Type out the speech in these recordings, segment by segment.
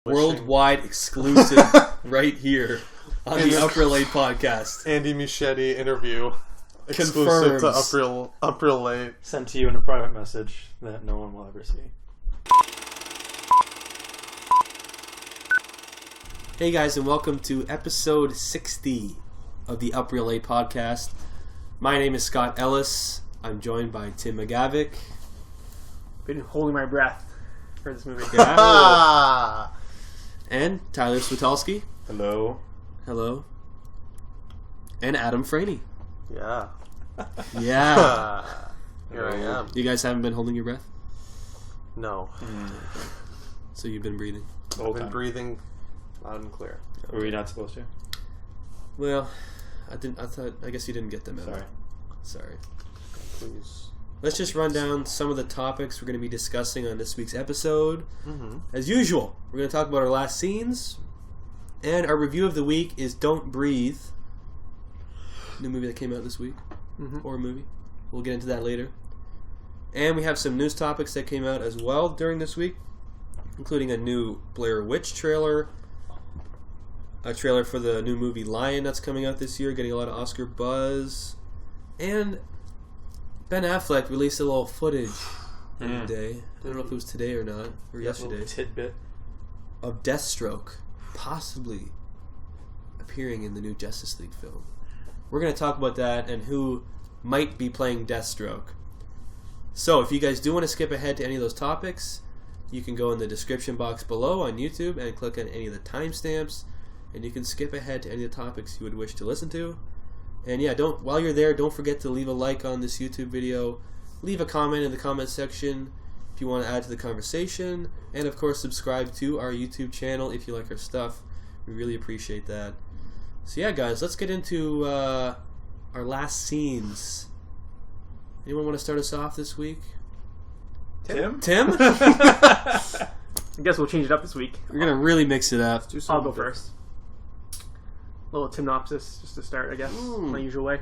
Worldwide exclusive right here on the Upper Late podcast. Andy Muschietti interview exclusive to Upper Late. Sent to you in a private message that no one will ever see. Hey guys, and welcome to episode 60 of the Upper Late podcast. My name is Scott Ellis. I'm joined by Tim McGavick. Been holding my breath for this movie. Yeah. And Tyler Switalski. Hello. Hello. And Adam Franey. Yeah. Yeah. Here I am. You guys haven't been holding your breath? No. So you've been breathing? I've been breathing loud and clear. Were we not supposed to? Well, I guess you didn't get them out. Sorry. Please. Let's just run down some of the topics we're going to be discussing on this week's episode. Mm-hmm. As usual, we're going to talk about our last scenes. And our review of the week is Don't Breathe. New movie that came out this week. Horror movie. We'll get into that later. And we have some news topics that came out as well during this week, including a new Blair Witch trailer, a trailer for the new movie Lion that's coming out this year, getting a lot of Oscar buzz, and Ben Affleck released a little footage today. I don't know if it was today or not, or yesterday. A little tidbit of Deathstroke possibly appearing in the new Justice League film. We're going to talk about that and who might be playing Deathstroke. So if you guys do want to skip ahead to any of those topics, you can go in the description box below on YouTube and click on any of the timestamps, and you can skip ahead to any of the topics you would wish to listen to. And yeah, while you're there, don't forget to leave a like on this YouTube video. Leave a comment in the comment section if you want to add to the conversation. And of course, subscribe to our YouTube channel if you like our stuff. We really appreciate that. So yeah, guys, let's get into our last scenes. Anyone want to start us off this week? Tim? I guess we'll change it up this week. We're going to really mix it up. I'll go first. Little synopsis just to start, I guess, my usual way.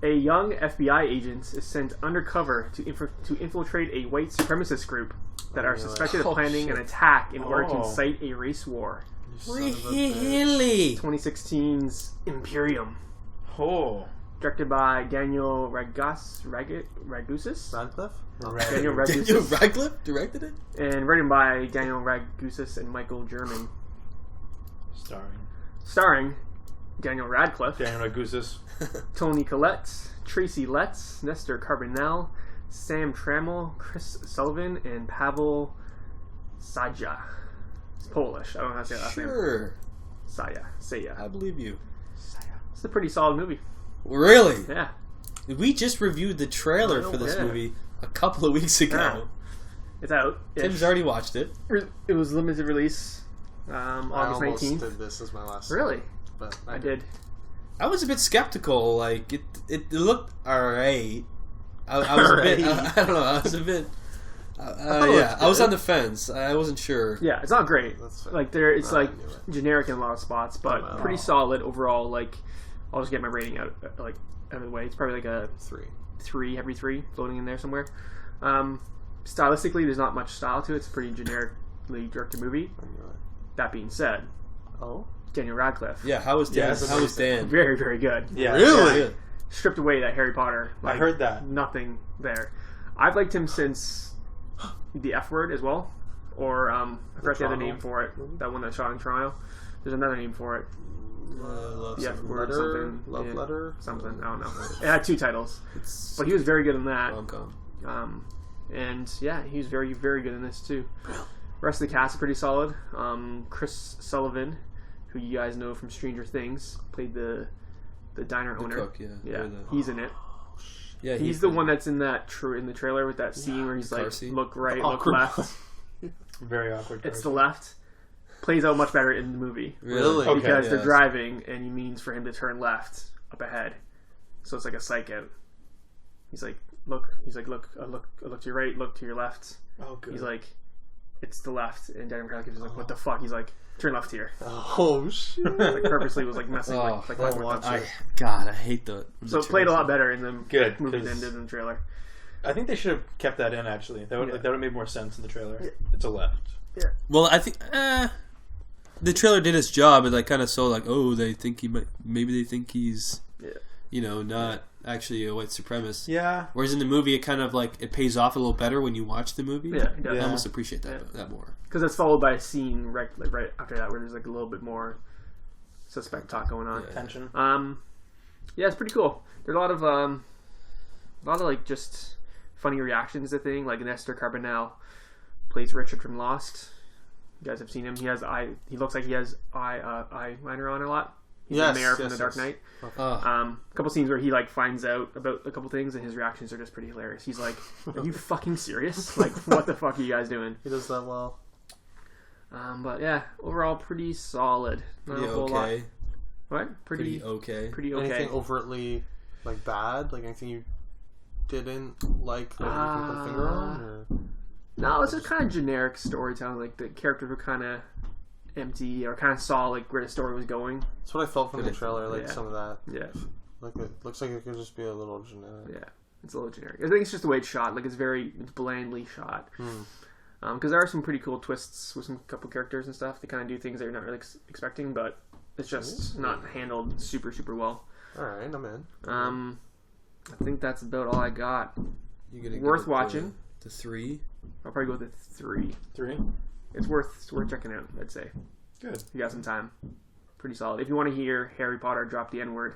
A young FBI agent is sent undercover to infiltrate a white supremacist group that are suspected of planning an attack in order to incite a race war. Really? 2016's Imperium. Oh. Directed by Daniel Ragusis? Radcliffe? Daniel Ragusis. Daniel Radcliffe directed it? And written by Daniel Ragusis and Michael German. Starring Daniel Radcliffe, Daniel Ragusis, Toni Collette, Tracy Letts, Nestor Carbonell, Sam Trammell, Chris Sullivan, and Pavel Saja. It's Polish. I don't know how to say that last name. Sure. Saya. I believe you. It's a pretty solid movie. Really? Yeah. We just reviewed the trailer for this movie a couple of weeks ago. Yeah. It's out. Tim's already watched it. It was limited release August 19th. I almost did this as my last Really? but I did. I was a bit skeptical. Like, it looked alright. I was a bit... I don't know. I was a bit... I was on the fence. I wasn't sure. Yeah, it's not great. That's Like it's like generic in a lot of spots, but pretty solid overall. Like, I'll just get my rating out of the way. It's probably like a 3, every 3 floating in there somewhere. Stylistically, there's not much style to it. It's a pretty generically directed movie. That being said, Daniel Radcliffe. Yeah, how was Dan? How was Dan? Very, very good. Yeah. Really? Yeah. Stripped away that Harry Potter. I heard that. Nothing there. I've liked him since The F Word as well. Or, I forgot the other name for it. That one that shot in Toronto. There's another name for it. Love The F Song. Word something. Love Letter? Something. I don't know. It had 2 titles. But he was very good in that. Rom-com. And yeah, he's very, very good in this too. Rest of the cast is pretty solid. Chris Sullivan, who you guys know from Stranger Things, played the diner owner. Cook, yeah, he's in it. Yeah, He's the one that's in that in the trailer with that scene where he's like, scene. look right, look left. Very awkward. It's the left. Plays out much better in the movie. Really? Okay. Because they're driving and he means for him to turn left up ahead. So it's like a psych out. He's like, look. He's like, look to your right, look to your left. Oh, good. He's like, it's the left, and Daniel Radcliffe is like, what the fuck? He's like, turn left here. Oh, shit. Like purposely was like messing Oh, I hate the. So it played a lot better in the movie 'cause than did in the trailer. I think they should have kept that in. Actually, that would have made more sense in the trailer. It's a left. Well, I think the trailer did its job, and like kind of so like, oh, they think he might, maybe they think he's, not actually a white supremacist. Yeah. Whereas in the movie, it kind of like it pays off a little better when you watch the movie. Yeah, I almost appreciate that more because it's followed by a scene right after that where there's like a little bit more suspect talk going on. Tension. Yeah, it's pretty cool. There's a lot of like just funny reactions to thing. Like Nestor Carbonell plays Richard from Lost. You guys have seen him. He looks like he has eyeliner on a lot. He's the mayor from The Dark Knight. Okay. A couple scenes where he like finds out about a couple things, and his reactions are just pretty hilarious. He's like, "Are you fucking serious? Like, what the fuck are you guys doing?" He does that well. But yeah, overall pretty solid. Not Pretty a whole lot. okay. What? Pretty okay. Pretty okay. Anything overtly like bad? Like anything you didn't like that you can put a finger on? Or? No, it's just kind of generic storytelling. Like the characters were kind of empty, or kind of saw like where the story was going. That's what I felt from the trailer. Like some of that. Yeah. Like it looks like it could just be a little generic. Yeah, it's a little generic. I think it's just the way it's shot. Like it's blandly shot. Because there are some pretty cool twists with some couple characters and stuff. They kind of do things that you're not really expecting, but it's just not handled super well. All right, I'm in. I think that's about all I got. You gonna Worth watching. The 3. I'll probably go with the 3. 3. It's worth checking out. I'd say. Good. You got some time. Pretty solid. If you want to hear Harry Potter drop the N-word,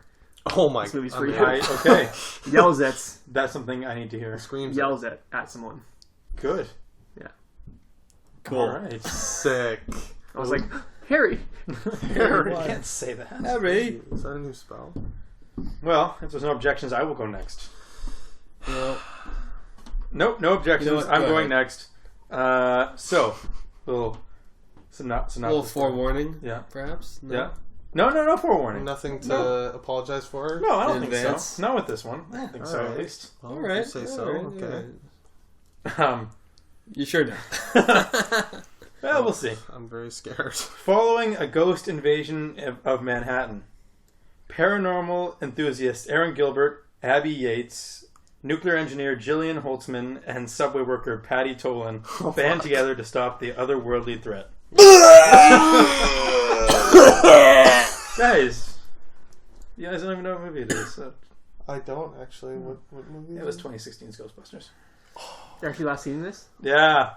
oh my! This movie's for you. Okay. Yells it. That's something I need to hear. Screams. Yells it at someone. Good. Yeah. Cool. All right. Sick. I was like, Harry. Harry. You can't say that. Harry. Is that a new spell? Well, if there's no objections, I will go next. Well, Nope, no objections. You know what? I'm Go going ahead. next. So, little synopsis. a little forewarning. Yeah. Perhaps. No? Yeah. No forewarning. Nothing to apologize for. No, I don't In think advance? so. Not with this one. I don't think so, Alright. at least. Well, All right. if you say so. all right, Okay. all right. You sure do. Well, we'll see. I'm very scared. Following a ghost invasion of Manhattan, paranormal enthusiast Aaron Gilbert, Abby Yates, nuclear engineer Gillian Holtzman, and subway worker Patty Tolan band together to stop the otherworldly threat. Guys, you guys don't even know what movie it is. So. I don't actually. What movie? It was 2016's Ghostbusters. You're actually last seeing this? Yeah,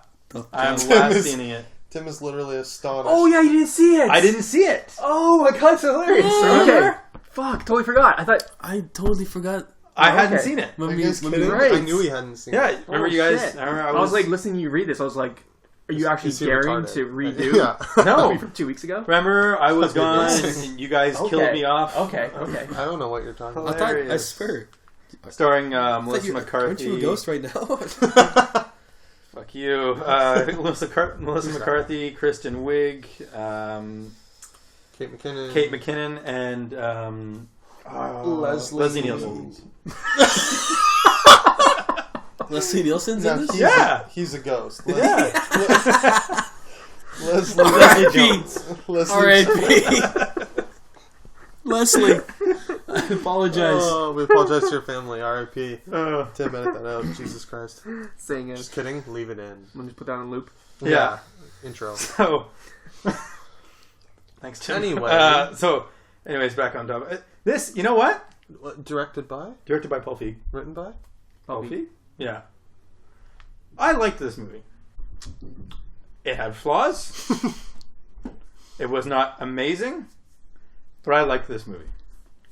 I'm Tim last is- seeing it. Tim is literally astonished. Oh yeah, you didn't see it. I didn't see it. Oh my god, it's hilarious. Okay. Fuck, totally forgot. I thought. I totally forgot. I hadn't okay. seen it. When Are we, you guys when we kidding? right. I knew he hadn't seen Yeah, it. remember Oh, you guys? shit. I remember I was like listening to you read this. I was like, are you actually Is he daring retarded? to redo Yeah. the No. movie from 2 weeks ago? Remember, I was gone Yes. and you guys Okay. killed me off. Okay. I don't know what you're talking I about. thought. I Hilarious. swear. Starring I thought Melissa you- McCarthy. Aren't you a ghost right now? Fuck you. Melissa McCarthy, Kristen Wiig, Kate McKinnon. Kate McKinnon, and Leslie Nielsen. Leslie Nielsen's No, in this? Yeah. he's a ghost. Yeah. Leslie. R.I.P. Leslie. R.I.P. Leslie. I apologize. Oh, we apologize to your family. R.I.P. Uh, Tim, edit that out. Jesus Christ. Saying it. Just kidding. Leave it in. Let me just put that on loop. Yeah. Intro. so, thanks, Tim. Anyway. Anyways, back on top. This, you know what? What, directed by? Directed by Paul Feig. Written by? Paul Feig? Yeah. I liked this movie. It had flaws. It was not amazing, but I liked this movie.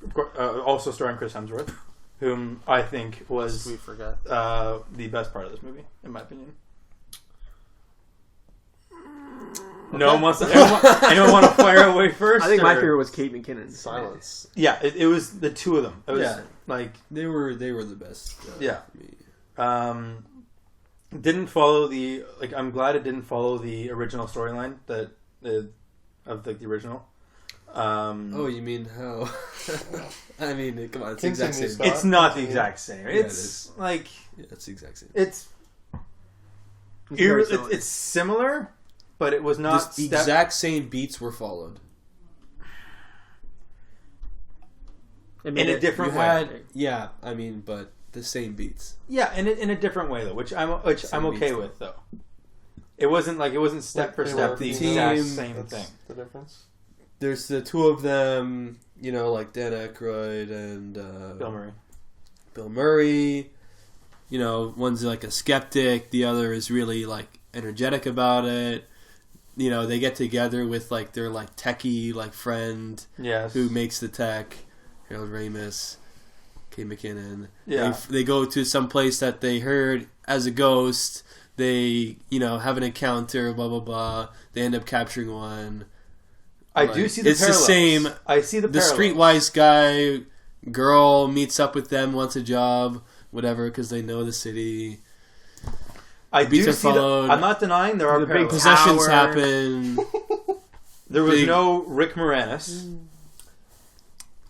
Of course, also starring Chris Hemsworth, whom I think was We forget. the best part of this movie, in my opinion. No one wants to. Anyone want to fire away first? I think my or- favorite was Kate McKinnon. Silence. Yeah, it was the two of them. It was Yeah. like They were the best. Yeah. for me. Didn't follow the like. I'm glad it didn't follow the original storyline of the original. Oh, you mean how? I mean, come on, it's the Continue, exact same. Scott. It's not the exact same. it It's is. like Yeah, it's the exact same. it's very similar. it's similar, but it was not The exact same beats were followed. It made in a it- different You way. had, yeah, I mean, but the same beats. Yeah, in a different way though, which I'm Some okay beats, with though. It wasn't step for They step were the team. exact same That's thing. the difference. There's the two of them, like Dan Aykroyd and Bill Murray. One's like a skeptic, the other is really like energetic about it. They get together with like their like techie like friend Yes. who makes the tech, Harold Ramis, Kate McKinnon. Yeah. They go to some place that they heard as a ghost. They have an encounter, blah blah blah. They end up capturing one. I do see the it's parallels. the same. I see the parallels. Streetwise guy, girl meets up with them, wants a job, whatever, because they know the city. I beats do are see the. followed. I'm not denying there are The big parallels. Possessions Tower. happen, There was big- no Rick Moranis.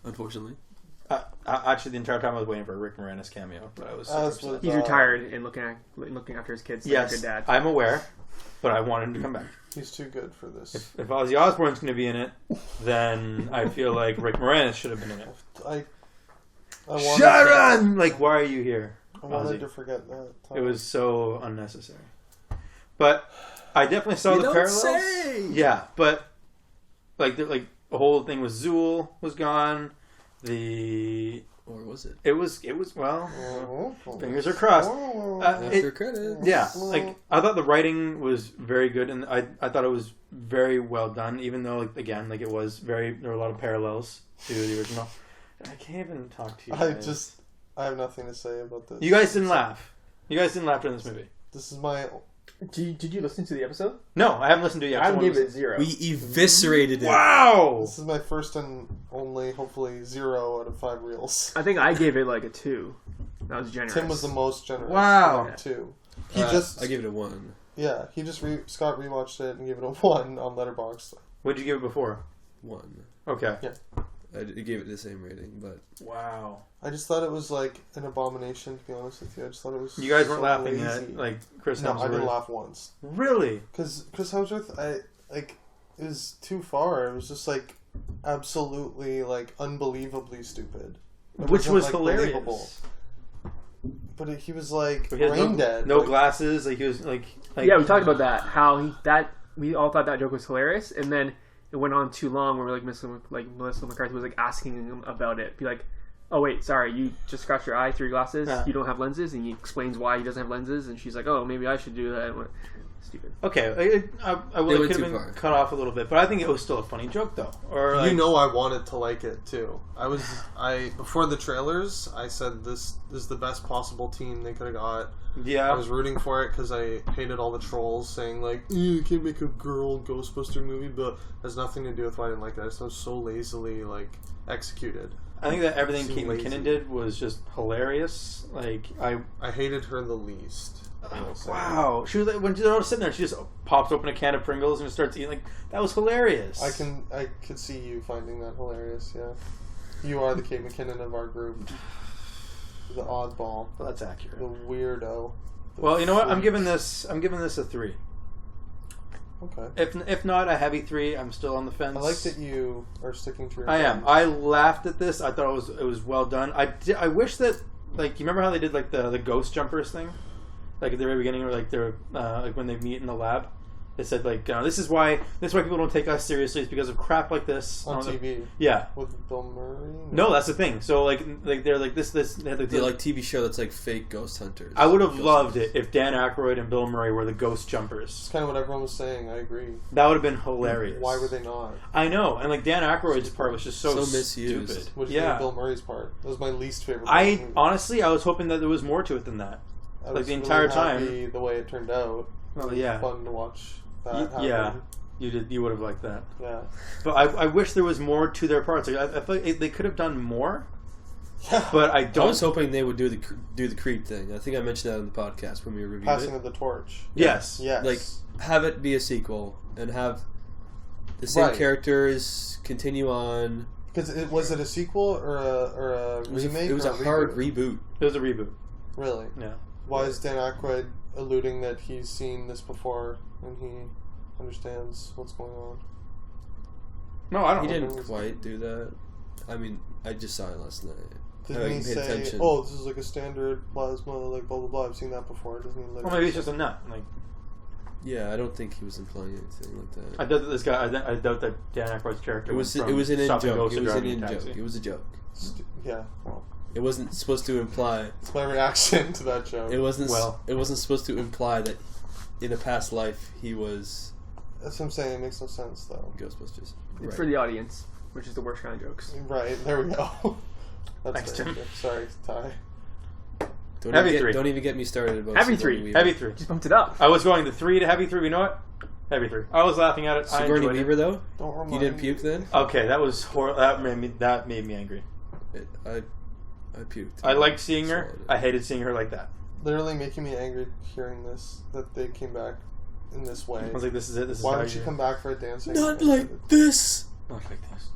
unfortunately. Actually, the entire time I was waiting for a Rick Moranis cameo, but I was super As upset. with- He's retired and looking after his kids. Like Yes, a good dad. I'm aware, but I wanted him to come back. He's too good for this. If Ozzy Osbourne's going to be in it, then I feel like Rick Moranis should have been in it. I wanted Sharon! Like, why are you here? I wanted Ozzy? to forget that. It was so unnecessary. But I definitely saw the parallels. Yeah, but like the whole thing with Zool was gone. Or was it? It was well. Fingers are crossed. After credits. Yeah, like I thought the writing was very good, and I thought it was very well done. Even though it was there were a lot of parallels to the original. I can't even talk to you. Guys. I have nothing to say about this. You guys didn't laugh. You guys didn't laugh during this movie. This is my. Did you listen to the episode? No, I haven't listened to it yet. I gave it 0. We eviscerated it. Wow. This is my first and only, hopefully, 0 out of 5 reels. I think I gave it like a 2. That was generous. Tim was the most generous. Wow. With 2. I gave it a 1. Yeah, he just Scott rewatched it and gave it a 1 on Letterboxd. What did you give it before? 1. Okay. Yeah. I gave it the same rating, but Wow. I just thought it was like an abomination, to be honest with you. I just thought it was. You guys weren't so laughing lazy. at like Chris No, Hemsworth. I didn't laugh once. Really? Because Chris Hemsworth, it was too far. It was just like absolutely like unbelievably stupid. It Which wasn't, was like, hilarious. believable. But he was like He had brain dead. No like, glasses. Like he was like Yeah, we talked about that. How we all thought that joke was hilarious, and then it went on too long. Where Melissa McCarthy was like asking him about it. Be like, "Oh wait, sorry, you just scratched your eye through your glasses. Yeah. You don't have lenses." And he explains why he doesn't have lenses, and she's like, "Oh, maybe I should do that." Stupid. Okay, I will went could have too been far. cut off a little bit, but I think it was still a funny joke though. Or like, I wanted to like it too. Before the trailers, I said this is the best possible team they could have got. yeah, I was rooting for it because I hated all the trolls saying like, you can't make a girl Ghostbuster movie, but it has nothing to do with why I didn't like it. I just thought it was so lazily like executed. I think that everything Seemed Kate lazy. McKinnon did was just hilarious. Like I hated her the least. I will say. wow, she was like, when they're all sitting there, she just pops open a can of Pringles and starts eating. Like that was hilarious. I could see you finding that hilarious. Yeah, you are the Kate McKinnon of our group, the oddball, Well, that's accurate. the weirdo. the Well, you know what? I'm freak. giving this a 3. Okay. If not a heavy 3, I'm still on the fence. I like that you are sticking to your. I am. guns. I laughed at this. I thought it was well done. I wish that like you remember how they did like the ghost jumpers thing, like at the very beginning, or like they're like when they meet in the lab. They said like this is why people don't take us seriously. It's because of crap like this on TV Yeah. with Bill Murray. No, that's the thing. So like they're like this. They had, the like TV show that's like fake ghost hunters. I would have Ghost loved hunters. it if Dan Aykroyd and Bill Murray were the ghost It's jumpers. kind of what everyone was saying. I agree. That would have been hilarious. Why were they not? I know, and like Dan Aykroyd's part was just so misused. stupid. Which Yeah. was Bill Murray's part. That was my least favorite. part I of the movie. honestly, I was hoping that there was more to it than that. I like was the entire really time. happy the way it turned out. Oh, It was yeah. fun to watch that happen. Yeah, you would have liked that. Yeah. But I wish there was more to their parts. Like, I feel like they could have done more, Yeah. but I I don't. was hoping they would do the Creed thing. I think I mentioned that in the podcast when we reviewed Passing it. of the torch. Yes. Yes. Like, have it be a sequel and have the same Right. characters continue on. Because was it a sequel or a It was remake? it was or a hard reboot? reboot. It was a reboot. Really? Yeah. Why is Dan Aykroyd alluding that he's seen this before and he understands what's going on? No, I don't. He know. didn't quite do that. I mean, I just saw it last night. Didn't I he paid say, attention. "Oh, this is like a standard plasma, like blah blah blah"? I've seen that before. Doesn't he? Let Well, it- maybe it's just a nut. Like Yeah, I don't think he was implying anything like that. I doubt that this guy. I doubt that Dan Aykroyd's character. It was an in joke. It was an in joke. It was a joke. Yeah. Well, it wasn't supposed to imply. It's my reaction to that joke. It wasn't. It wasn't supposed to imply that in a past life he was. That's what I'm saying. It makes no sense though. Ghostbusters. It's for the audience, which is the worst kind of jokes. Right. There we go. That's Next very good. Sorry, Ty. Don't even get me started about Heavy 3. Heavy 3. Just bumped it up. I was going the 3 to Heavy 3. You know what? Heavy 3. I was laughing at it. Sigourney Weaver, though? Don't remind You didn't puke then? Okay, that was horrible. That made me angry. I puked. I liked seeing her. I hated seeing her like that. Literally making me angry hearing this, that they came back in this way. I was like, this is it. This is Why how would she come back for a dancing? Not like this! Not like this.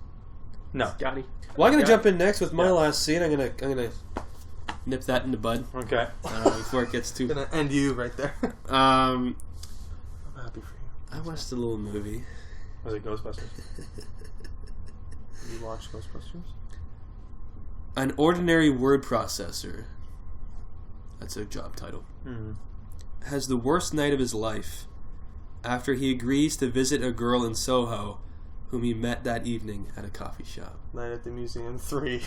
No. Scotty. Well, I'm going to jump in next with my last scene. I'm gonna nip that in the bud. Okay. Before it gets too... I'm gonna end you right there. I'm happy for you. I watched a little movie. Was it Ghostbusters? You watched Ghostbusters? An ordinary word processor. That's a job title. Mm-hmm. Has the worst night of his life after he agrees to visit a girl in Soho whom he met that evening at a coffee shop. Night at the Museum 3.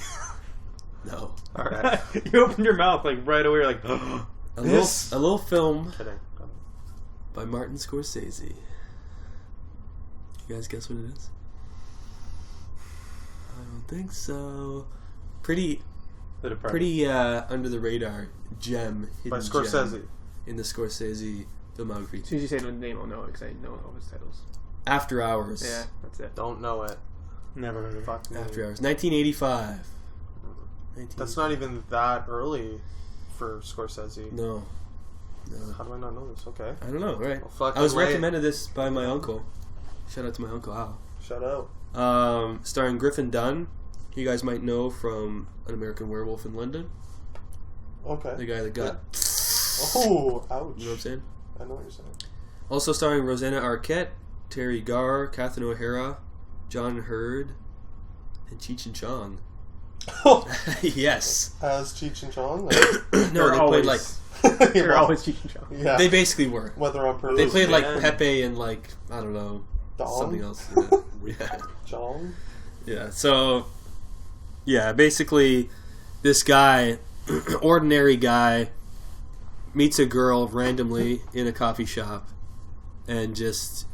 No. Alright. You opened your mouth like right away. You're like, a little film Kidding. by Martin Scorsese. You guys guess what it is? I don't think so. Pretty under the radar gem. By Hidden Scorsese. gem in the Scorsese filmography. As soon as you say the name, I'll know it because I know all his titles. After Hours. Yeah, that's it. Don't know it. never heard of it. Fuck me. After Hours. 1985. That's not even that early for Scorsese. No. How do I not know this? Okay. I don't know, right? Well, fucking I was late. recommended this by my uncle. Shout out to my uncle Al. Shout out. Starring Griffin Dunn. You guys might know from An American Werewolf in London. Okay. The guy that got... Oh, ouch. You know what I'm saying? I know what you're saying. Also starring Rosanna Arquette, Terry Garr, Catherine O'Hara, John Hurd, and Cheech and Chong. Yes. As Cheech and Chong? No, they played like... They're always Cheech and Chong. Yeah. They basically were. Whether on purpose. They played like Man. Pepe and like, I don't know, Dong? something else. Yeah. Chong? Yeah, so... Yeah, basically, this guy, ordinary guy, meets a girl randomly in a coffee shop, and just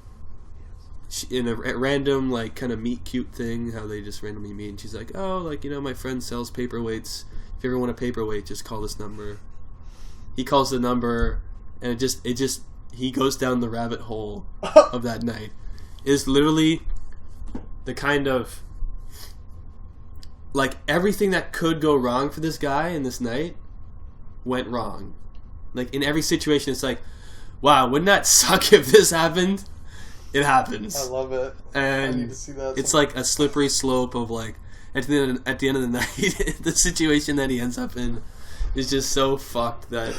in a random like kind of meet cute thing, how they just randomly meet, and she's like, "Oh, like my friend sells paperweights. If you ever want a paperweight, just call this number." He calls the number, and it just he goes down the rabbit hole of that night. It's literally the kind of like everything that could go wrong for this guy in this night went wrong. Like in every situation, it's like, wow, wouldn't that suck if this happened? It happens. I love it. And I need to see that. it's like a slippery slope of like at the end of the night, the situation that he ends up in is just so fucked that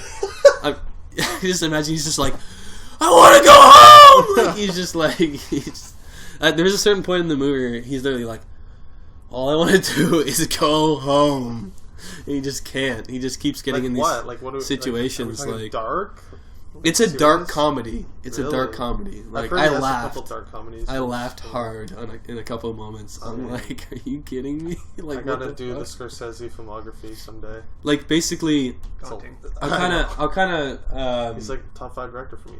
I just imagine he's just like, I want to go home. Like, he's just like there's a certain point in the movie where he's literally like, all I want to do is go home. And he just can't. He just keeps getting like in these what? Like what situations. are we Like dark? it's a Serious? dark comedy. It's Really? a dark comedy. I've Like heard I he has a laughed. couple dark comedies. I laughed hard in a couple of moments. I'm like, are you kidding me? Like I gotta what the do the fuck? Scorsese filmography someday. Like basically, Daunting. I'll kind of He's like top 5 director for me.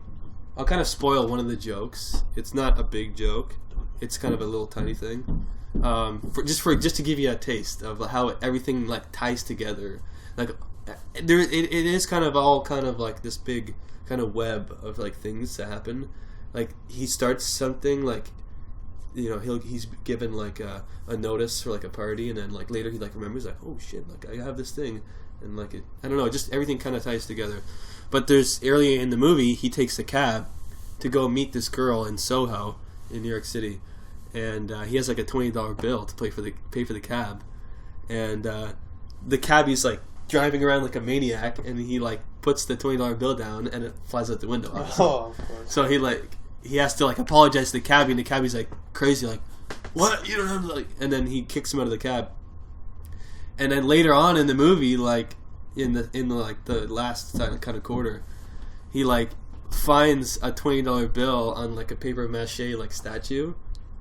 I'll kind of spoil one of the jokes. It's not a big joke. It's kind of a little tiny thing. Just to give you a taste of how everything like ties together. Like it is kind of all kind of like this big kind of web of like things that happen. Like he starts something like, he's given like a notice for like a party, and then like later he like remembers like, oh shit, like I have this thing, and like I don't know, just everything kind of ties together. But there's earlier in the movie he takes a cab to go meet this girl in Soho in New York City, and he has like a $20 bill to pay for the cab, and the cabbie's like driving around like a maniac, and he like puts the $20 bill down and it flies out the window. Oh, of course. So he has to like apologize to the cabbie, and the cabbie's like crazy, like, what? You don't have to, like, and then he kicks him out of the cab. And then later on in the movie, like in the like the last kind of quarter, he like finds a $20 bill on like a paper mache like statue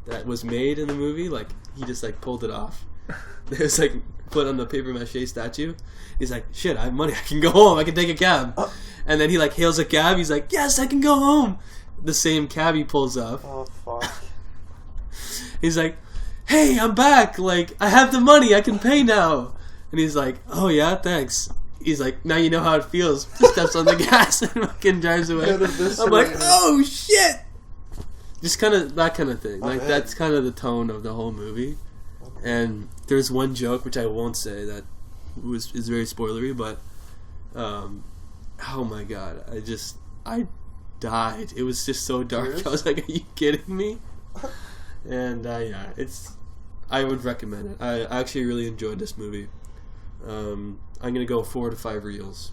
that was made in the movie. Like he just like pulled it off. It was like put on the paper mache statue. He's like, shit, I have money. I can go home. I can take a cab. And then he like hails a cab. He's like, yes, I can go home. The same cab he pulls up. Oh fuck. He's like, hey, I'm back. Like I have the money. I can pay now. And he's like, oh yeah, thanks. He's like, now you know how it feels. Just steps on the gas and fucking drives away. I'm like, oh shit! Just kind of that kind of thing. Like that's kind of the tone of the whole movie. And there's one joke which I won't say that is very spoilery, but oh my god, I died. It was just so dark. Serious? I was like, are you kidding me? And yeah, I would recommend it. I actually really enjoyed this movie. I'm gonna go 4 to 5 reels.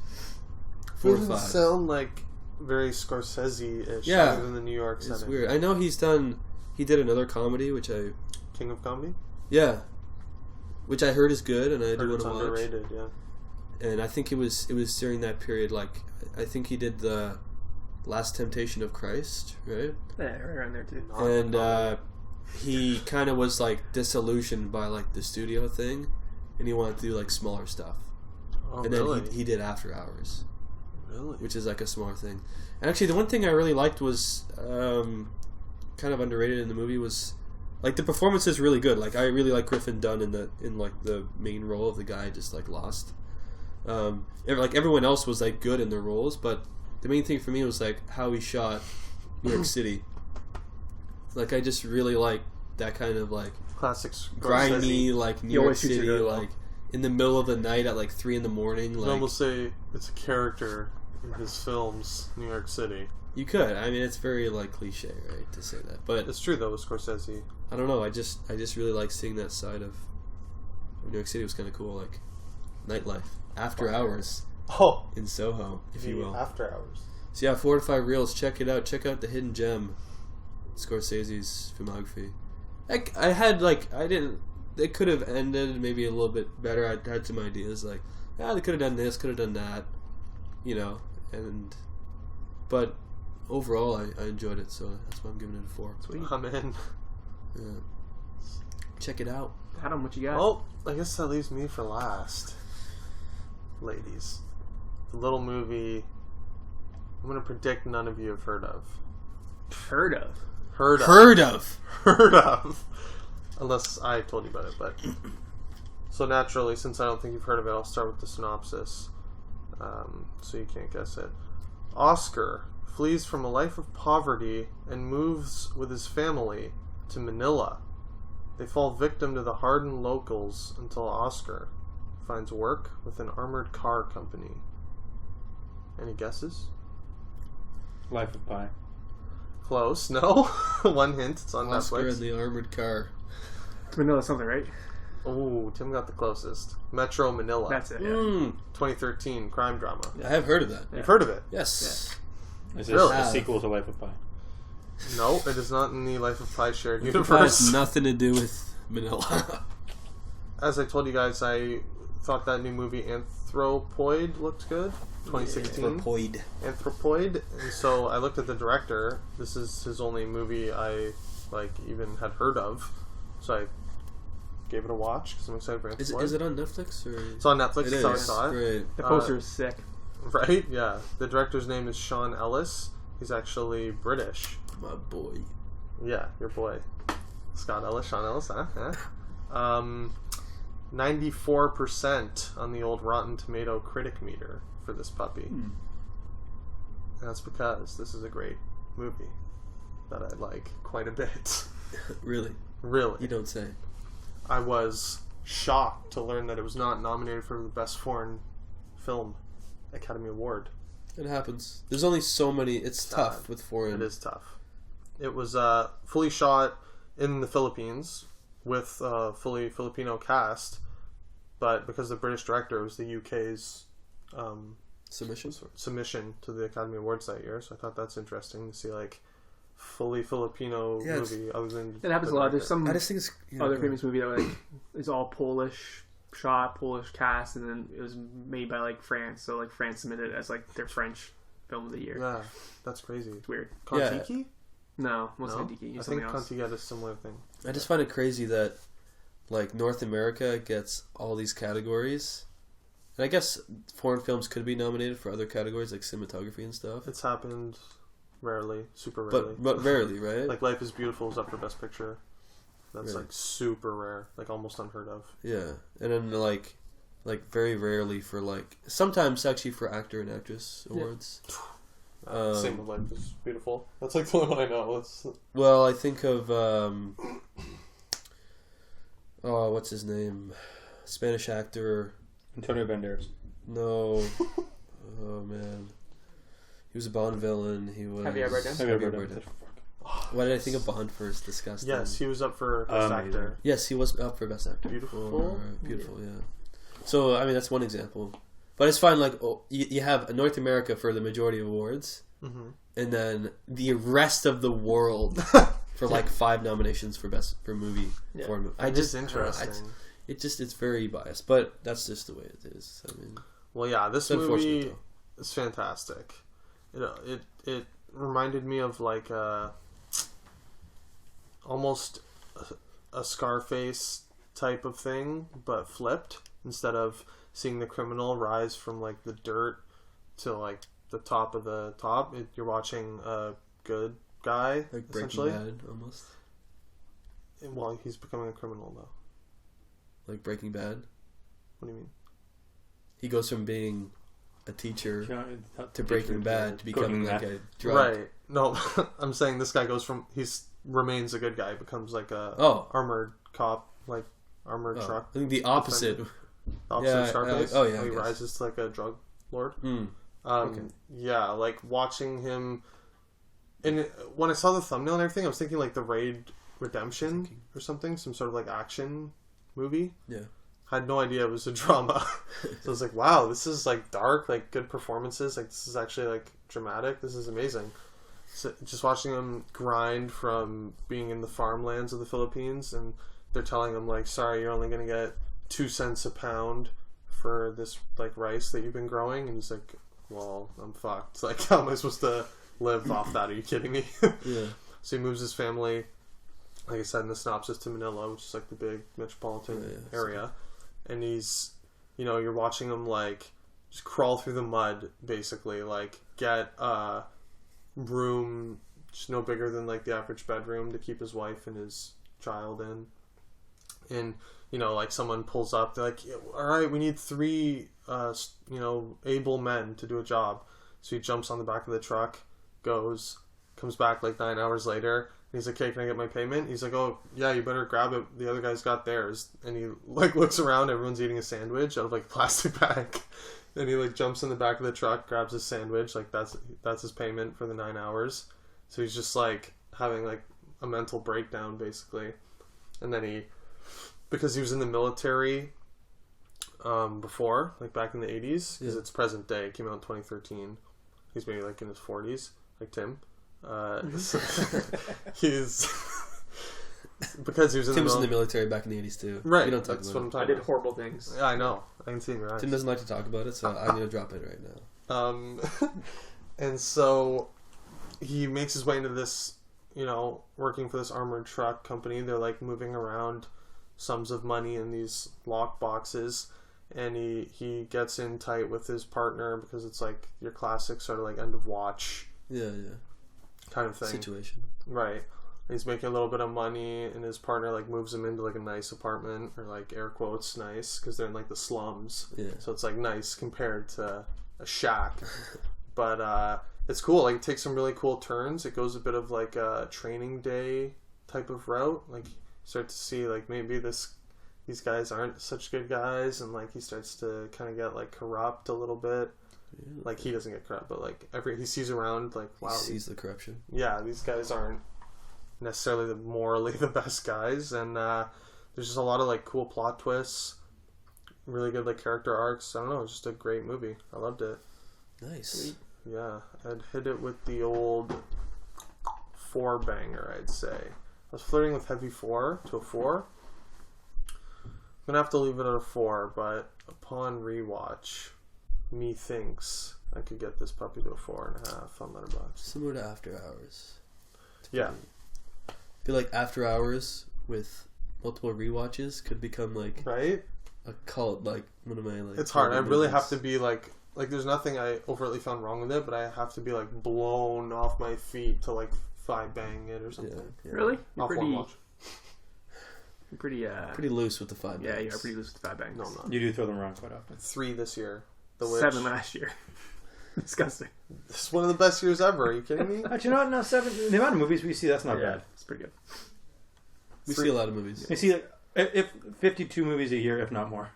4 to 5. Doesn't sound like very Scorsese-ish. Yeah, in the New York It's setting. weird. I know he did another comedy, which King of Comedy. which I heard is good, and I Heard do want it's to watch. underrated. Yeah. And I think it was during that period. Like I think he did the Last Temptation of Christ, right? Yeah, right around there too. And he kind of was like disillusioned by like the studio thing, and he wanted to do like smaller stuff. Oh, And then really? he did After Hours, Really? which is like a smaller thing. And actually, the one thing I really liked was kind of underrated in the movie was like the performance is really good. Like I really like Griffin Dunn in like the main role of the guy just like lost. Like everyone else was like good in their roles, but the main thing for me was like how he shot New York City. Like I just really like that kind of like Classics. grimy like New He York always shoots it City, really well. like in the middle of the night at like 3 a.m. You Like almost say it's a character in his films, New York City. you could. I mean, it's very like cliche, right, to say that, but It's true though with Scorsese. I don't know. I just really like seeing that side of New York City. It was kind of cool, like nightlife, after hours Oh, in Soho, if you will. After Hours. So yeah, 4 to 5 reels. Check it out. Check out the hidden gem, Scorsese's filmography. It could have ended maybe a little bit better. I had some ideas like, they could have done this, could have done that, but overall I enjoyed it, so that's why I'm giving it a 4. Sweet. I'm in. Yeah. Check it out. Adam, what you got? Oh, I guess that leaves me for last. Ladies. The little movie I'm going to predict none of you have heard of. Heard of. Heard of. Unless I told you about it, but... So naturally, since I don't think you've heard of it, I'll start with the synopsis. So you can't guess it. Oscar flees from a life of poverty and moves with his family to Manila. They fall victim to the hardened locals until Oscar finds work with an armored car company. Any guesses? Life of Pi. Close. No. One hint. It's on Oscar Netflix. and the armored car. It's Manila something, right? Oh, Tim got the closest. Metro Manila. That's it. Yeah. 2013 crime drama. I have heard of that. You've heard of it? Yes. Is this Really? a sequel to Life of Pi? No, it is not in the Life of Pi shared It universe. has nothing to do with Manila. As I told you guys, I thought that new movie Anthropoid looked good. 2016. Anthropoid. And so I looked at the director. This is his only movie I even had heard of. So I gave it a watch because I'm excited for Anthropoid. Is it on Netflix or? It's on Netflix. It That's how I is. saw it. Great. The poster is sick. Right? Yeah. The director's name is Sean Ellis. He's actually British. My boy. Yeah, your boy. Scott Ellis, Sean Ellis, huh? 94% on the old Rotten Tomato critic meter for this puppy. And that's because this is a great movie that I like quite a bit. Really? Really. You don't say. I was shocked to learn that it was not nominated for the Best Foreign Film Academy Award. It happens. There's only so many. It's Sad. tough with foreign. It is tough. It was fully shot in the Philippines with a fully Filipino cast, but because the British director was the UK's Submissions? submission to the Academy Awards that year, so I thought that's interesting to see fully Filipino movie other than It happens a the lot. There's director. some I just think it's other famous movie that is all Polish shot, Polish cast, and then it was made by France. So France submitted it as their French film of the year. Yeah, that's crazy. It's weird. Kon-Tiki? No, wasn't No? Kon-Tiki. I Something think else. Kon-Tiki had a similar thing. I just find it crazy that like North America gets all these categories. And I guess foreign films could be nominated for other categories like cinematography and stuff. It's happened rarely, super rarely. But rarely, right? Like Life is Beautiful is up for Best Picture. That's Really? like super rare, like almost unheard of. Yeah. And then like very rarely for like sometimes actually for actor and actress awards. Same with Life is Beautiful. That's like the only one I know. Well, I think of what's his name? Spanish actor. Antonio Banderas. No. Oh man. He was a Bond villain. He was Javier Bardem? Javier Bardem. Why did I think of Bond first? Disgusting. Yes, he was up for Best Amazing. Actor. Yes, he was up for Best Actor. Beautiful? Beautiful, yeah. So, I mean, that's one example. But it's fine, like, you have North America for the majority of awards, and then the rest of the world for, like, 5 nominations for movie. Yeah. Foreign movie. It's interesting. It's very biased, but that's just the way it is. I mean, Well, yeah, this it's unfortunate, movie though. is fantastic. It reminded me of like almost a Scarface type of thing, but flipped. Instead of seeing the criminal rise from like the dirt to like the top of the top, you're watching a good guy, like Breaking essentially. Bad, almost. Well, he's becoming a criminal though. Like Breaking Bad. What do you mean? He goes from being a teacher to To Breaking Bad to becoming like a drug. Right. No, I'm saying this guy goes from remains a good guy, becomes like a armored cop, like armored truck. I think the opposite. Opposite of Scarface. oh yeah. How he I guess. rises to like a drug lord. Hmm. Okay. Yeah, like watching him. And when I saw the thumbnail and everything, I was thinking like the Raid Redemption or something, some sort of like action movie. Yeah. I had no idea it was a drama. So I was like, wow, this is like dark, like good performances. Like this is actually like dramatic. This is amazing. So just watching him grind from being in the farmlands of the Philippines, and they're telling him like, sorry, you're only going to get 2 cents a pound for this like rice that you've been growing. And he's like, well, I'm fucked. Like, how am I supposed to live off that? Are you kidding me? Yeah. So he moves his family, like I said in the synopsis, to Manila, which is like the big metropolitan area. And he's, you're watching him like just crawl through the mud, basically, like get a room just no bigger than like the average bedroom to keep his wife and his child in. And, like someone pulls up, they're like, all right, we need 3, able men to do a job. So he jumps on the back of the truck, comes back like 9 hours later. He's like, okay, can I get my payment? He's like, oh, yeah, you better grab it. The other guy's got theirs. And he, like, looks around. Everyone's eating a sandwich out of, like, a plastic bag. And he, like, jumps in the back of the truck, grabs his sandwich. Like, that's his payment for the 9 hours. So he's just, like, having, like, a mental breakdown, basically. And then because he was in the military before, like, back in the 80s, because it's present day. It came out in 2013. He's maybe, like, in his 40s, like Tim. He's because he was Tim was in the military back in the 80s too. Right. We don't talk That's about what I'm it. talking I did about. horrible things. Yeah, I know. I can see in your eyes. Tim doesn't like to talk about it, so I'm going to drop it right now. And so he makes his way into this, working for this armored truck company. They're like moving around sums of money in these lock boxes, and he gets in tight with his partner because it's like your classic sort of like end of watch kind of thing. Situation. Right. He's making a little bit of money, and his partner like moves him into like a nice apartment, or like air quotes nice, because they're in like the slums. Yeah. So it's like nice compared to a shack. But it's cool. Like it takes some really cool turns. It goes a bit of like a Training Day type of route. Like you start to see like maybe these guys aren't such good guys, and like he starts to kind of get like corrupt a little bit. Yeah. Like he doesn't get corrupt, but like he sees around like, wow, He sees the corruption. yeah, these guys aren't necessarily morally the best guys, and there's just a lot of like cool plot twists, really good like character arcs. I don't know, it's just a great movie. I loved it. Nice. Sweet. Yeah, I'd hit it with the old 4-banger, I'd say. I was flirting with heavy 4 to a 4. I'm gonna have to leave it at a 4, but upon rewatch, methinks I could get this puppy to a 4.5 on Letterboxd. Similar to After Hours. Yeah. I feel like After Hours with multiple rewatches could become like Right? a cult, like one of my like. It's hard. I favorite really movies. have to be like there's nothing I overtly found wrong with it, but I have to be like blown off my feet to like bang it or Yeah, something. yeah. Really? You're Off one pretty. watch. You're pretty. Pretty loose with the 5 Yeah, bangs. you are pretty loose with 5 bangs. No, I'm not. You do throw them around quite often. 3 this year. The Witch. 7 last year. Disgusting. This is one of the best years ever. Are you kidding me? Actually, no, 7. The amount of movies we see, that's not yeah, bad. it's pretty good. We see a lot of movies. We see like, if 52 movies a year, if not more.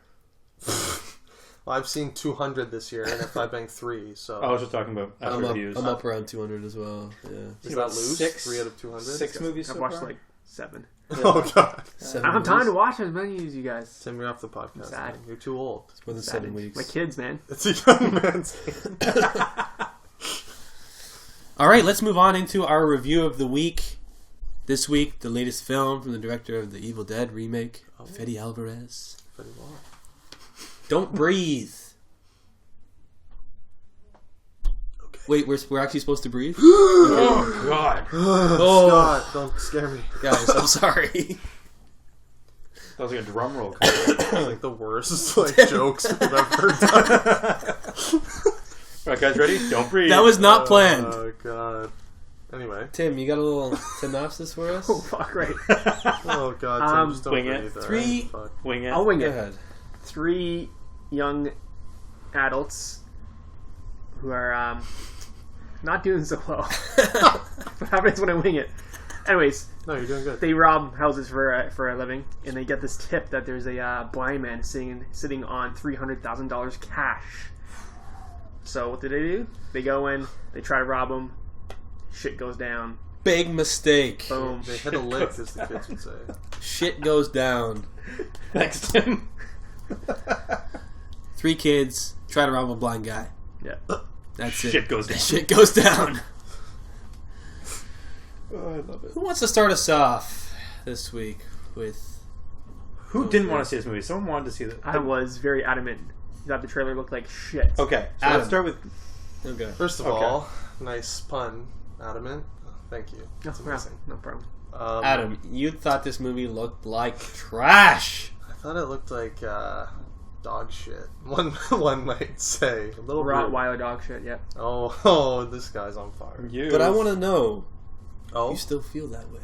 Well, I've seen 200 this year, and if I bang 3, so I was just talking about I'm up, reviews. I'm up around 200 as well. Yeah. is about that loose? 6? 3 out of 200. 6 movies I've so watched far? like 7. Oh god. 7 I don't have time to movies? watch as many as you guys. Send me off the podcast. Sad. Man. You're too old. It's more than Sad. 7 weeks. My kids, man. It's a young man's game. All right, let's move on into our review of the week. This week, the latest film from the director of the Evil Dead remake, Fede Alvarez. Pretty well. Don't breathe. Okay. Wait, we're actually supposed to breathe? Oh, God. Oh. Scott, don't scare me. Guys, I'm sorry. That was like a drum roll. It's like the worst like jokes we've ever done. Alright, guys, ready? Don't breathe. That was not planned. Oh god. Anyway. Tim, you got a little synopsis for us? Oh, fuck, right. Oh god. Tim, just don't wing it. breathe, all 3 right? Fuck. Wing it. I'll wing Go it. ahead. 3 young adults who are not doing so well. What happens when I wing it? Anyways, No, you're doing good. they rob houses for a living, and they get this tip that there's a blind man sitting on $300,000 cash. So what do? They go in, they try to rob him. Shit goes down. Big mistake. Boom. They hit a lick, as the kids would say. Shit goes down. Thanks, Tim. 3 kids try to rob a blind guy. Yeah. That's it. Shit goes down. Shit goes down. Oh, I love it. Who wants to start us off this week with... Who didn't want to see this movie? Someone wanted to see it. I was very adamant that the trailer looked like shit. Okay, so Adam. let's start with... Okay. First of Okay. all, nice pun, Adamant. Thank you. No, That's amazing. no problem. Adam, you thought this movie looked like trash. I thought it looked like dog shit. One might say. A little rude. Rottweiler dog shit, yeah. Oh, this guy's on fire. You. But I want to know, Oh, you still feel that way?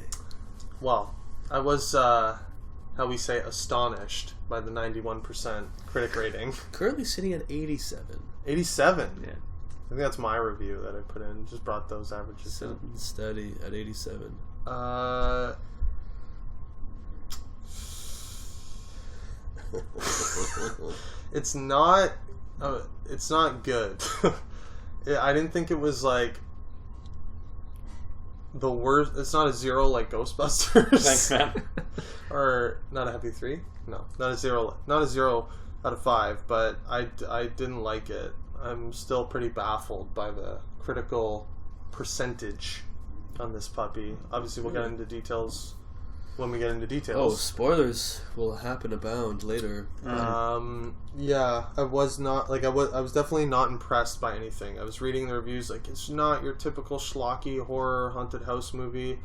well, I was, how we say, astonished by the 91% critic rating. Currently sitting at 87. 87. Yeah. I think that's my review that I put in. Just brought those averages Sit in. steady at 87. It's not. It's not good. I didn't think it was like the worst. It's not a 0 like Ghostbusters. Thanks, man. Or not a happy 3. No, not a 0. Not a 0 out of 5. But I didn't like it. I'm still pretty baffled by the critical percentage on this puppy. Obviously, we'll get into details when we get into Oh, details. spoilers will happen abound later. Yeah, I was not like I was definitely not impressed by anything. I was reading the reviews like it's not your typical schlocky horror haunted house movie.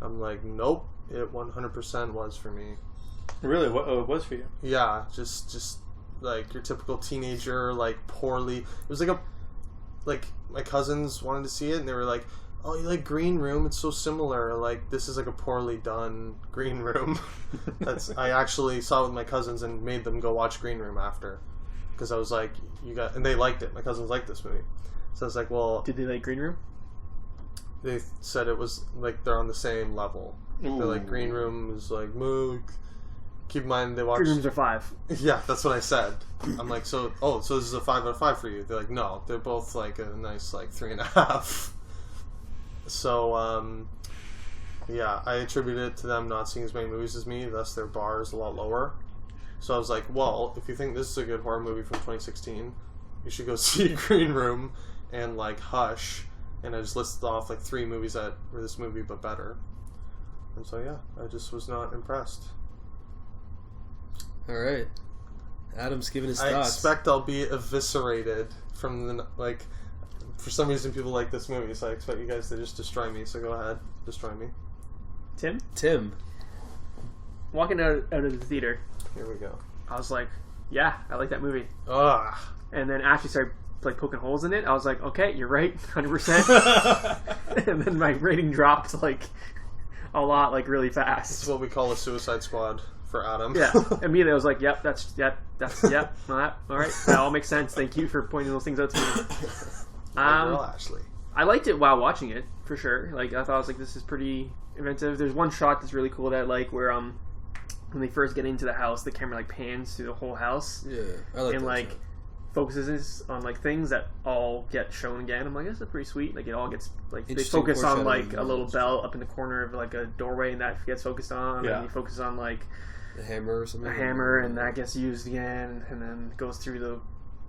I'm like, nope, it 100% was for me. Really, what it was for you? Yeah, just like your typical teenager, like poorly. It was like my cousins wanted to see it and they were like, oh, you like Green Room? It's so similar. Like, this is like a poorly done Green Room. I actually saw it with my cousins and made them go watch Green Room after. Because I was like, and they liked it. My cousins liked this movie. So I was like, well, Did they like Green Room? they said it was like they're on the same level. They're like, Green Room is like, keep in mind they watched. Green Rooms are 5. Yeah, that's what I said. I'm like, so this is a 5 out of 5 for you? They're like, no, they're both like a nice like 3.5. So, yeah, I attribute it to them not seeing as many movies as me, thus their bar is a lot lower. So I was like, well, if you think this is a good horror movie from 2016, you should go see Green Room and like Hush. And I just listed off like 3 movies that were this movie but better. And so yeah, I just was not impressed. Alright. Adam's giving his I thoughts. expect I'll be eviscerated from the For some reason, people like this movie, so I expect you guys to just destroy me. So go ahead, destroy me. Tim, walking out of the theater, Here we go. I was like, yeah, I like that movie. Ah, And then Ashley started like poking holes in it. I was like, okay, you're right, 100%. And then my rating dropped like a lot, like really this fast. is what we call a Suicide Squad for Adam. Yeah, immediately I was like, yep, that's all right, that all makes sense. Thank you for pointing those things out to me. My girl Ashley. I liked it while watching it, for sure. Like, I thought, I was like, this is pretty inventive. There's one shot that's really cool that I like, where when they first get into the house, the camera like pans through the whole house. Yeah, I like and that like shot. focuses on like things that all get shown again. I'm like, this is pretty sweet. Like, it all gets like, they Interesting focus on like foreshadowing a little almost. bell up in the corner of like a doorway, and that gets focused on. Yeah. And you focus on like The hammer or something. a hammer, and that gets used again, and then goes through the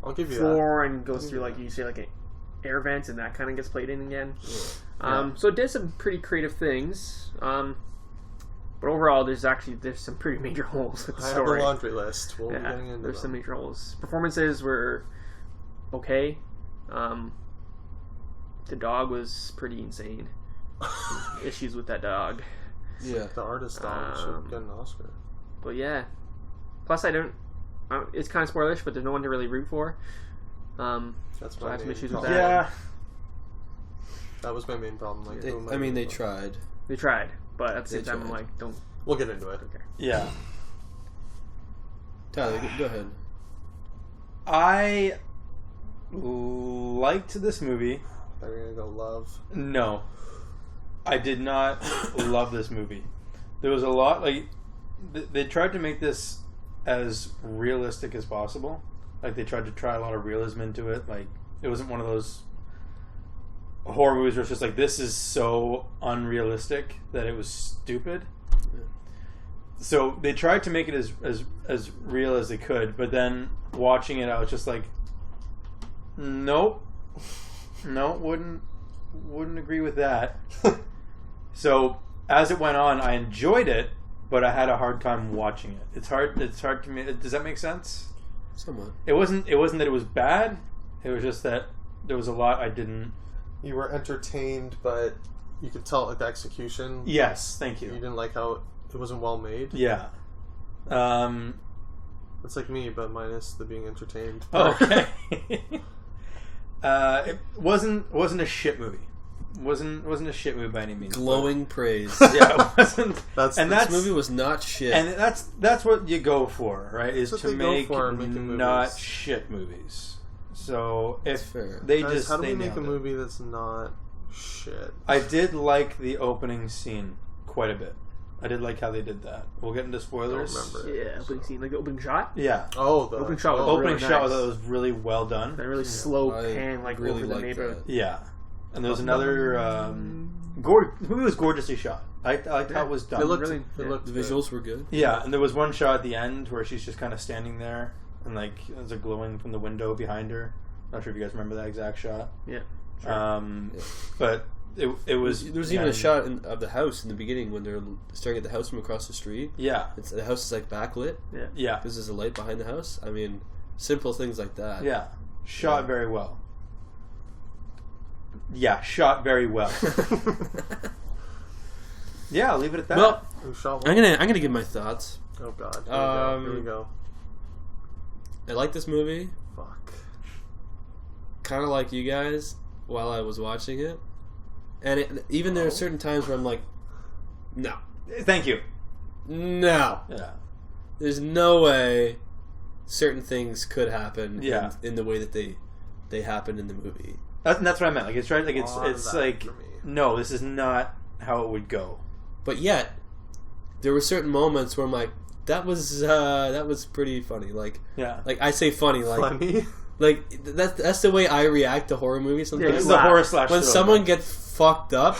I'll give you that. floor and goes I'll through give like you you see like an air vent, and that kind of gets played in again. Yeah. So it did some pretty creative things. But overall, there's some pretty major holes with the I have the story. laundry list. We'll be Yeah, getting into there's some them. major holes. Performances were okay. The dog was pretty insane. Issues with that dog. Yeah. The artist dog should get an Oscar. But yeah. Plus, it's kind of spoilerish, but there's no one to really root for. That's So I my have some main issues with problem. that. Yeah. That was my main problem. Like, who am I mean, they rooting for? tried. They tried, but at the same They time, I'm tried. like, don't We'll get into it. care. Yeah. Tyler, go ahead. I liked this movie. They're gonna go love. No. I did not love this movie. There was a lot, like, they tried to make this as realistic as possible. Like, they tried to try a lot of realism into it. Like, it wasn't one of those horror movies where it's just like, this is so unrealistic that it was stupid. So they tried to make it as real as they could, but then watching it, I was just like, nope, wouldn't agree with that. So as it went on, I enjoyed it, but I had a hard time watching it. It's hard to me. Does that make sense? Somewhat. It wasn't that it was bad. It was just that there was a lot I didn't. You were entertained, but you could tell like the execution. Yes, thank You you. didn't like how it wasn't well made. Yeah. It's like me, but minus the being entertained. Oh, okay. It wasn't a shit movie. Wasn't a shit movie by any means. Glowing praise. Yeah, it wasn't. That's This movie was not shit. and that's what you go for, right? Is That's to what they go make for, making not movies. shit movies. So if fair. they Guys, just how do they we make a nailed it. movie that's not shit? I did like the opening scene quite a bit. I did like how they did that. We'll get into I don't spoilers. remember. Yeah, opening scene, like the opening shot. Yeah, Oh, the Opening shot was oh, opening really shot nice. was really well done. That really slow I pan, like really over the liked neighborhood. that. Yeah, and there was another. The movie was gorgeously shot. I liked how it was done. It looked, Really, it yeah. looked The good. visuals were good. Yeah, and there was one shot at the end where she's just kind of standing there, and like there's a glowing from the window behind her. Not sure if you guys remember that exact shot. Yeah. Yeah. But it was. There was even a shot of the house in the beginning when they're staring at the house from across the street. Yeah, The house is like backlit yeah, because there's a light behind the house. I mean, simple things like that. yeah. Shot Yeah. very well. Yeah, shot very well. Yeah, I'll leave it at that. Well, Who shot I'm one? gonna give my thoughts. Oh god. Here we go. I like this movie, Fuck. kind of like you guys while I was watching it, and even there are certain times where I'm like, no, Thank you. no, Yeah, there's no way certain things could happen Yeah. in the way that they happened in the movie. that's what I meant. Like it's right. Like it's A lot of it's that like for me. no, this is not how it would go. But yet, there were certain moments where I'm like, that was pretty funny. Like Yeah. I say funny, Funny. like that's the way I react to horror movies sometimes. This is Wow. a horror slash. When thriller. someone gets fucked up,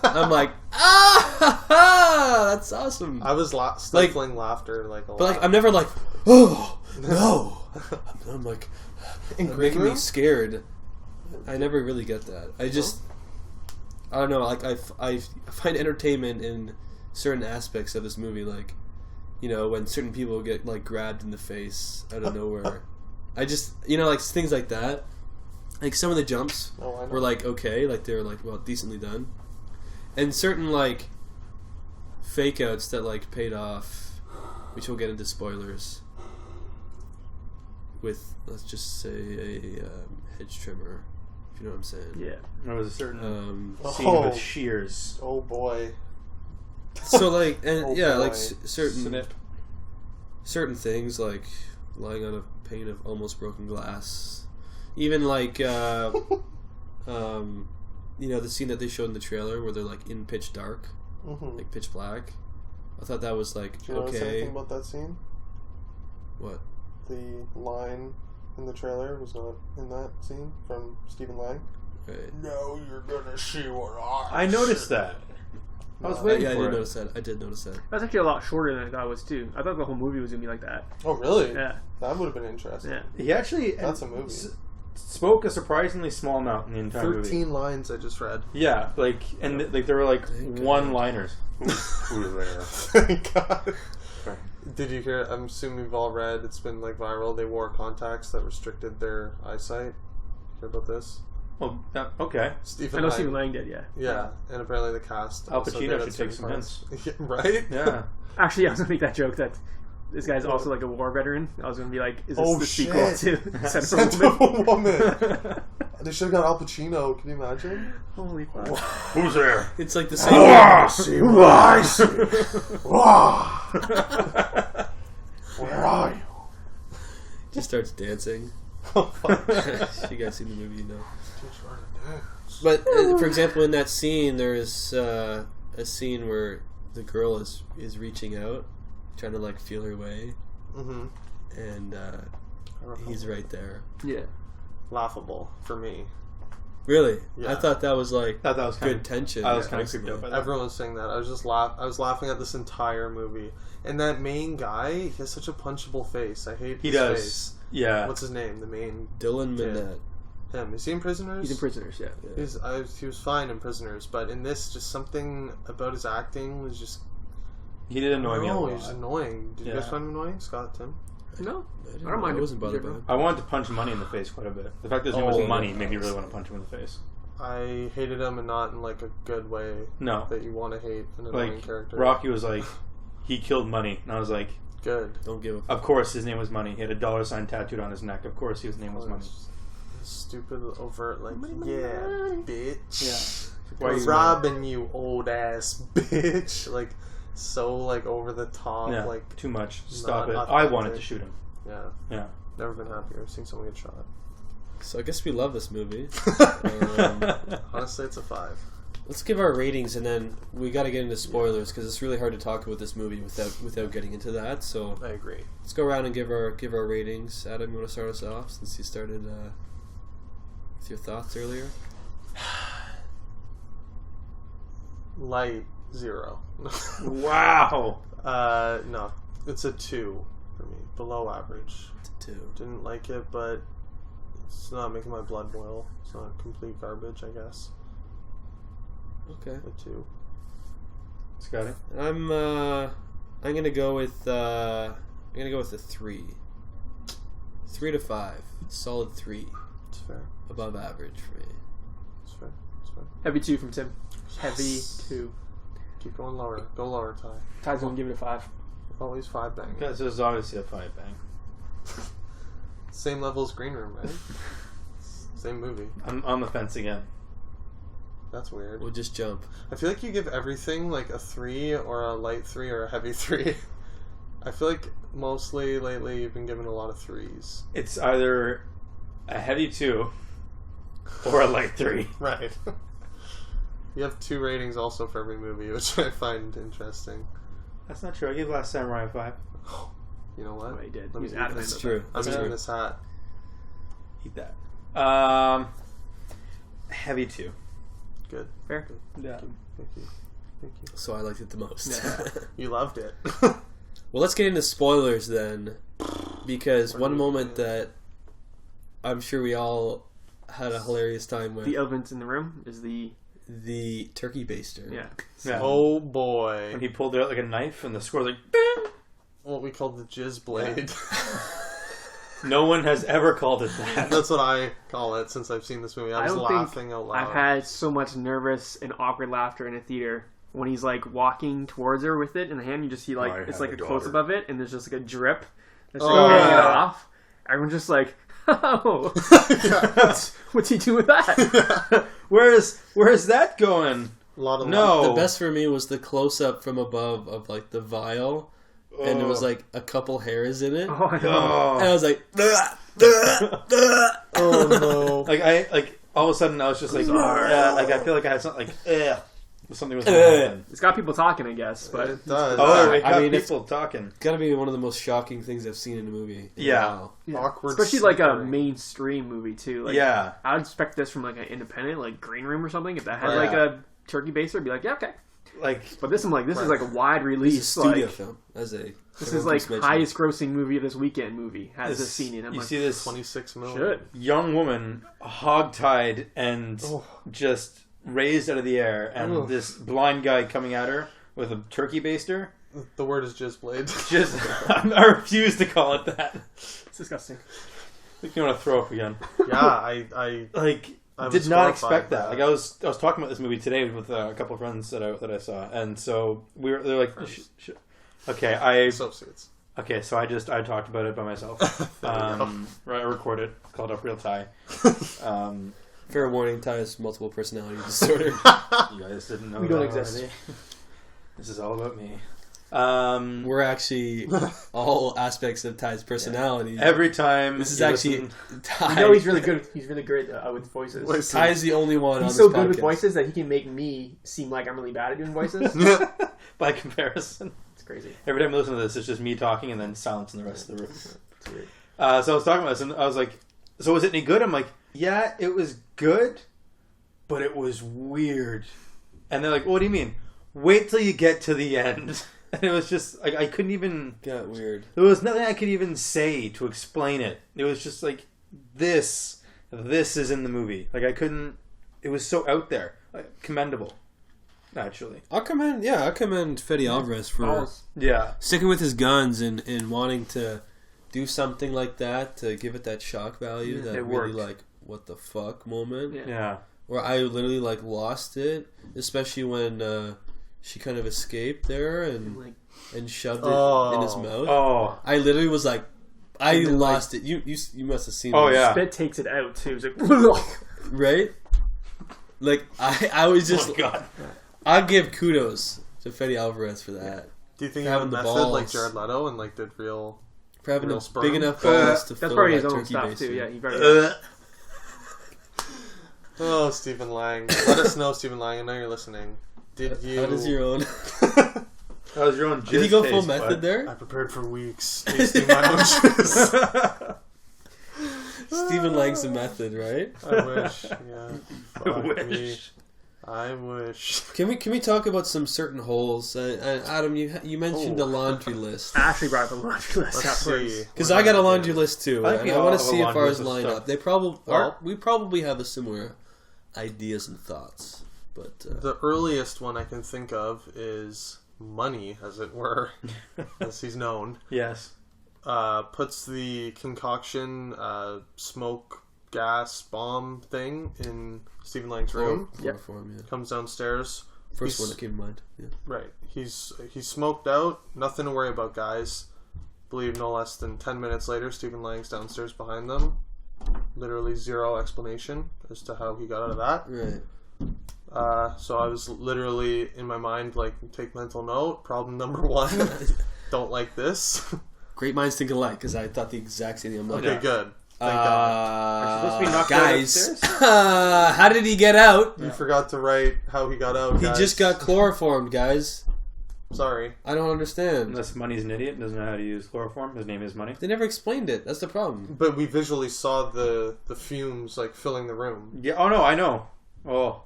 I'm like, ah, that's awesome. I was stifling laughter like a lot. But like, I'm never like, oh no. I'm like, In making me room? scared. I never really get that. I don't know. Like I find entertainment in certain aspects of this movie, like, you know, when certain people get like grabbed in the face out of nowhere. I just, you know, like things like that. Like some of the jumps Oh, I know. were like okay, like they were like well decently done, and certain like fake outs that like paid off, which we'll get into spoilers. With let's just say a hedge trimmer, if you know what I'm saying. Yeah. There was a certain scene Oh. with shears. Oh boy. So like and Oh, yeah, boy. like certain Snip. certain things like lying on a pane of almost broken glass, even like you know the scene that they showed in the trailer where they're like in pitch dark, Mm-hmm. like pitch black. I thought that was like Do you notice okay. anything about that scene? What? The line in the trailer was not in that scene from Stephen Lang. Right. Now you're gonna see what I noticed that. I was waiting Yeah, I for did it. notice that. I did notice that. That's actually a lot shorter than I thought it was too. I thought the whole movie was gonna be like that. Oh really? Yeah. That would have been interesting. Yeah. He actually That's a movie. spoke a surprisingly small amount in the entire movie. 13 lines I just read. Yeah, like like there were like Thank God. one-liners. Who's there? Thank God. Did you hear? I'm assuming you've all read. It's been like viral. They wore contacts that restricted their eyesight. Hear about this? Well, okay. Stephen I know Lang. Stephen Lang did, yeah. Yeah, and apparently the cast. Al also Pacino did at should certain take some parts. Yeah, right? Yeah. Actually, I was gonna make that joke that this guy's also like a war veteran. I was gonna be like, is this Oh, the shit. sequel to Son Scent of a of a Woman? Woman. They should have got Al Pacino. Can you imagine? Holy fuck. Who's there? It's like the same. see what I see. Where are you? He starts dancing. Oh, fuck. You guys seen the movie, you know. But for example, in that scene, there is a scene where the girl is reaching out, trying to like feel her way, Mm-hmm. and he's right there. Yeah. Laughable for me. Really, Yeah. I thought that was like Thought that was kind good tension. I was kind of personally. creeped out by that. Everyone was saying that. I was just I was laughing at this entire movie. And that main guy, he has such a punchable face. I hate He his does. face. Yeah. What's his name? The main Dylan Yeah. Minnette. him. Is he in Prisoners? He's in Prisoners, yeah. He was fine in Prisoners, but in this, just something about his acting was just. He did annoy me a No, lot. he's annoying. Did you guys Yeah. find him annoying, Scott, Tim? No? I don't mind I it. wasn't bothered by it. I wanted to punch Money in the face quite a bit. The fact that his name Oh, was Money yeah. made me really want to punch him in the face. I hated him, and not in like a good way No. that you want to hate an annoying Like, character. Rocky was like, he killed Money. And I was like, Good. Don't give a of course his name was Money. He had a dollar sign tattooed on his neck. Of course his name was Money. Stupid, overt, like, yeah, bitch. Yeah. Why Why you robbing you, old ass bitch? Like, so like over the top. Yeah, Like, too much. Stop not it. I wanted authentic. to shoot him. yeah, Yeah. never been happier. I've seen someone get shot. So I guess we love this movie. Honestly, it's a 5. Let's give our ratings, and then we got to get into spoilers because it's really hard to talk about this movie without getting into that. So I agree. let's go around and give our ratings. Adam, you want to start us off since you started with your thoughts earlier? Light 0. Wow. No, it's a 2 for me. Below average. It's a 2. Didn't like it, but it's not making my blood boil. It's not complete garbage, I guess. Okay. A 2. Scotty? I'm gonna go with a 3. 3 to 5. Solid 3. It's fair. Above average for me. It's fair. It's fair. Heavy 2 from Tim. Heavy Yes. 2. Keep going lower. Go lower, Ty. Ty's gonna give it a 5. Always 5 bang. Okay, so this is obviously a 5 bang. Same level as Green Room, right? Same movie. I'm on the fence again. That's weird. We'll just jump. I feel like you give everything like a 3 or a light 3 or a heavy 3. I feel like mostly lately you've been given a lot of 3s. It's either a heavy 2 or a light 3. Right. You have 2 ratings also for every movie, which I find interesting. That's not true. I gave Last Samurai a 5. You know what? Oh, he did. Let He was me adamant That's about true. I'm That's eating true. this hat. Eat that. Heavy 2. Good. Fair. Yeah. Thank you. Thank you. So I liked it the most. Yeah. You loved it. Well, let's get into spoilers then, because Where one do we moment begin? that I'm sure we all had a hilarious time with The elephant in the room is the turkey baster. yeah. Yeah. Oh boy. When he pulled it out like a knife and the score was like, bing! What we call the jizz blade. No one has ever called it that. That's what I call it since I've seen this movie. I was don't laughing out loud. I've had so much nervous and awkward laughter in a theater when he's like walking towards her with it in the hand. You just see like I it's have like a a close up of it, and there's just like a drip. That's Oh, like hanging yeah. off. Everyone's just like, "Oh, what's he doing with that?" Where's that going? A lot of No. The best for me was the close up from above of like the vial, and there was like a couple hairs in it, Oh, I know. and I Oh. was like, Oh no! like all of a sudden I was just like, like I feel like I had something like, something was going to happen. It's got people talking, I guess, but It does. Oh, it got I mean, it's- people talking. gotta be one of the most shocking things I've seen in a movie. Yeah. Wow. Awkward, especially like a slippery. mainstream movie too. Like, Yeah. I would expect this from like an independent, like Green Room or something. If that had Right. like a turkey baster, I'd be like, yeah, okay. Like, But this, I'm like, this is like a wide It's a release. studio Like, film. As a this is like highest grossing movie of this weekend. Movie has this scene in it. I'm you like, see this 26 million. should. young woman hogtied and Oh. just raised out of the air, and Oh. this blind guy coming at her with a turkey baster. The word is jizz blade. Just, I refuse to call it that. It's disgusting. I think you want to throw up again. Yeah, I Like, I was did not horrified expect by that. that. Like, I was talking about this movie today with a couple of friends that I saw, and so they're like, okay, associates. okay, so I talked about it by myself. There we go. Right, I recorded, called up Real Ty. Fair warning, Ty has multiple personality disorder. You guys didn't know We don't that exist. already. This is all about me. We're actually all aspects of Ty's personality. Every time This is you actually listen- Ty. I know he's really good. He's really great with voices. Voices. Ty is the only one He's on so this good with podcast. voices that he can make me seem like I'm really bad at doing voices. by comparison. It's crazy. Every time I listen to this, it's just me talking and then silence in the rest of the room. It's weird. So I was talking about this, and I was like, "So was it any good?" I'm like, "Yeah, it was good, but it was weird." And they're like, "What do you mean?" Wait till you get to the end. And it was just like I couldn't even. Got weird. There was nothing I could even say to explain it. It was just like this is in the movie. Like I couldn't. It was so out there. Commendable, actually. I'll commend Fede Alvarez for Balls. Yeah. sticking with his guns and wanting to do something like that to give it that shock value, Yeah, that it really worked. like what the fuck moment. Yeah. Yeah. Where I literally like lost it, especially when she kind of escaped there and Like, shoved it in his mouth. Oh. I literally was like, I And then, lost it. You must have seen. Oh, this, yeah. Spit takes it out too. It's like, right? Like I was just Oh, God. I'll give kudos to Fede Alvarez for that. Do you think For he had a having the method balls. like Jared Leto and like did real? For having Real a sperm? big enough balls to that's fill probably that his own turkey stuff baster. too. Yeah, he probably. Oh, Stephen Lang. Let us know, Stephen Lang. I know you're listening. Did you? How does your own? That was your own jizz Did he go full taste, method bud. I there? prepared for weeks tasting my own jizz. Stephen Lang's the method, right? I wish. Yeah. I Fuck me. wish. I wish. Can we talk about some certain holes? Adam, you mentioned Oh. a laundry list. Ashley brought up a laundry list. Let's afterwards. see. Because I got a laundry list too, I think and we I all want to have a see if laundry ours list of line stuff. up. We probably have a similar ideas and thoughts, but The earliest one I can think of is Money, as it were, as he's known. Yes. Puts the concoction smoke gas bomb thing in Stephen Lang's room. chloroform, yeah. Comes downstairs. First He's- one that came to mind. Yeah. Right. He's smoked out. Nothing to worry about, guys. Believe no less than 10 minutes later, Stephen Lang's downstairs behind them. Literally zero explanation as to how he got out of that. Right. So I was literally in my mind like, take mental note. Problem number one. Don't like this. Great minds think alike, because I thought the exact same thing. I'm like, Okay, good. Thank God. Are you supposed to be knocked out guys, upstairs? how did he get out? You forgot to write how he got out. He guys. just got chloroformed, guys. Sorry. I don't understand. Unless Money's an idiot and doesn't know how to use chloroform. His name is Money. They never explained it. That's the problem. But we visually saw the fumes like filling the room. Yeah. Oh no, I know. Oh,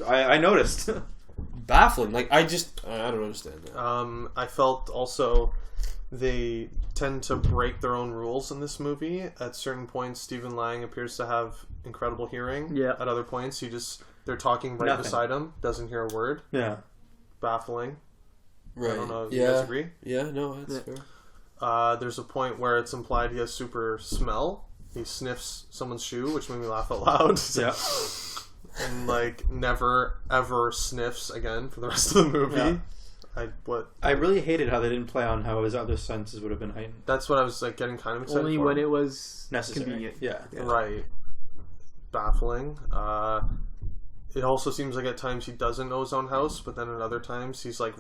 I noticed. Baffling. Like I don't understand that. I felt also they tend to break their own rules in this movie. At certain points, Stephen Lang appears to have incredible hearing. Yeah. At other points, they're talking right Nothing. beside him, doesn't hear a word. Yeah. Baffling. Right. I don't know if you yeah. guys agree. Yeah. No, that's Yeah. fair. There's a point where it's implied he has super smell. He sniffs someone's shoe, which made me laugh out loud. Yeah. And like never ever sniffs again for the rest of the movie. Yeah. I really hated how they didn't play on how his other senses would have been heightened. That's what I was like getting kind of excited Only for. when it was Necessary. convenient. Yeah. Right. Baffling. It also seems like at times he doesn't know his own house, but then at other times he's like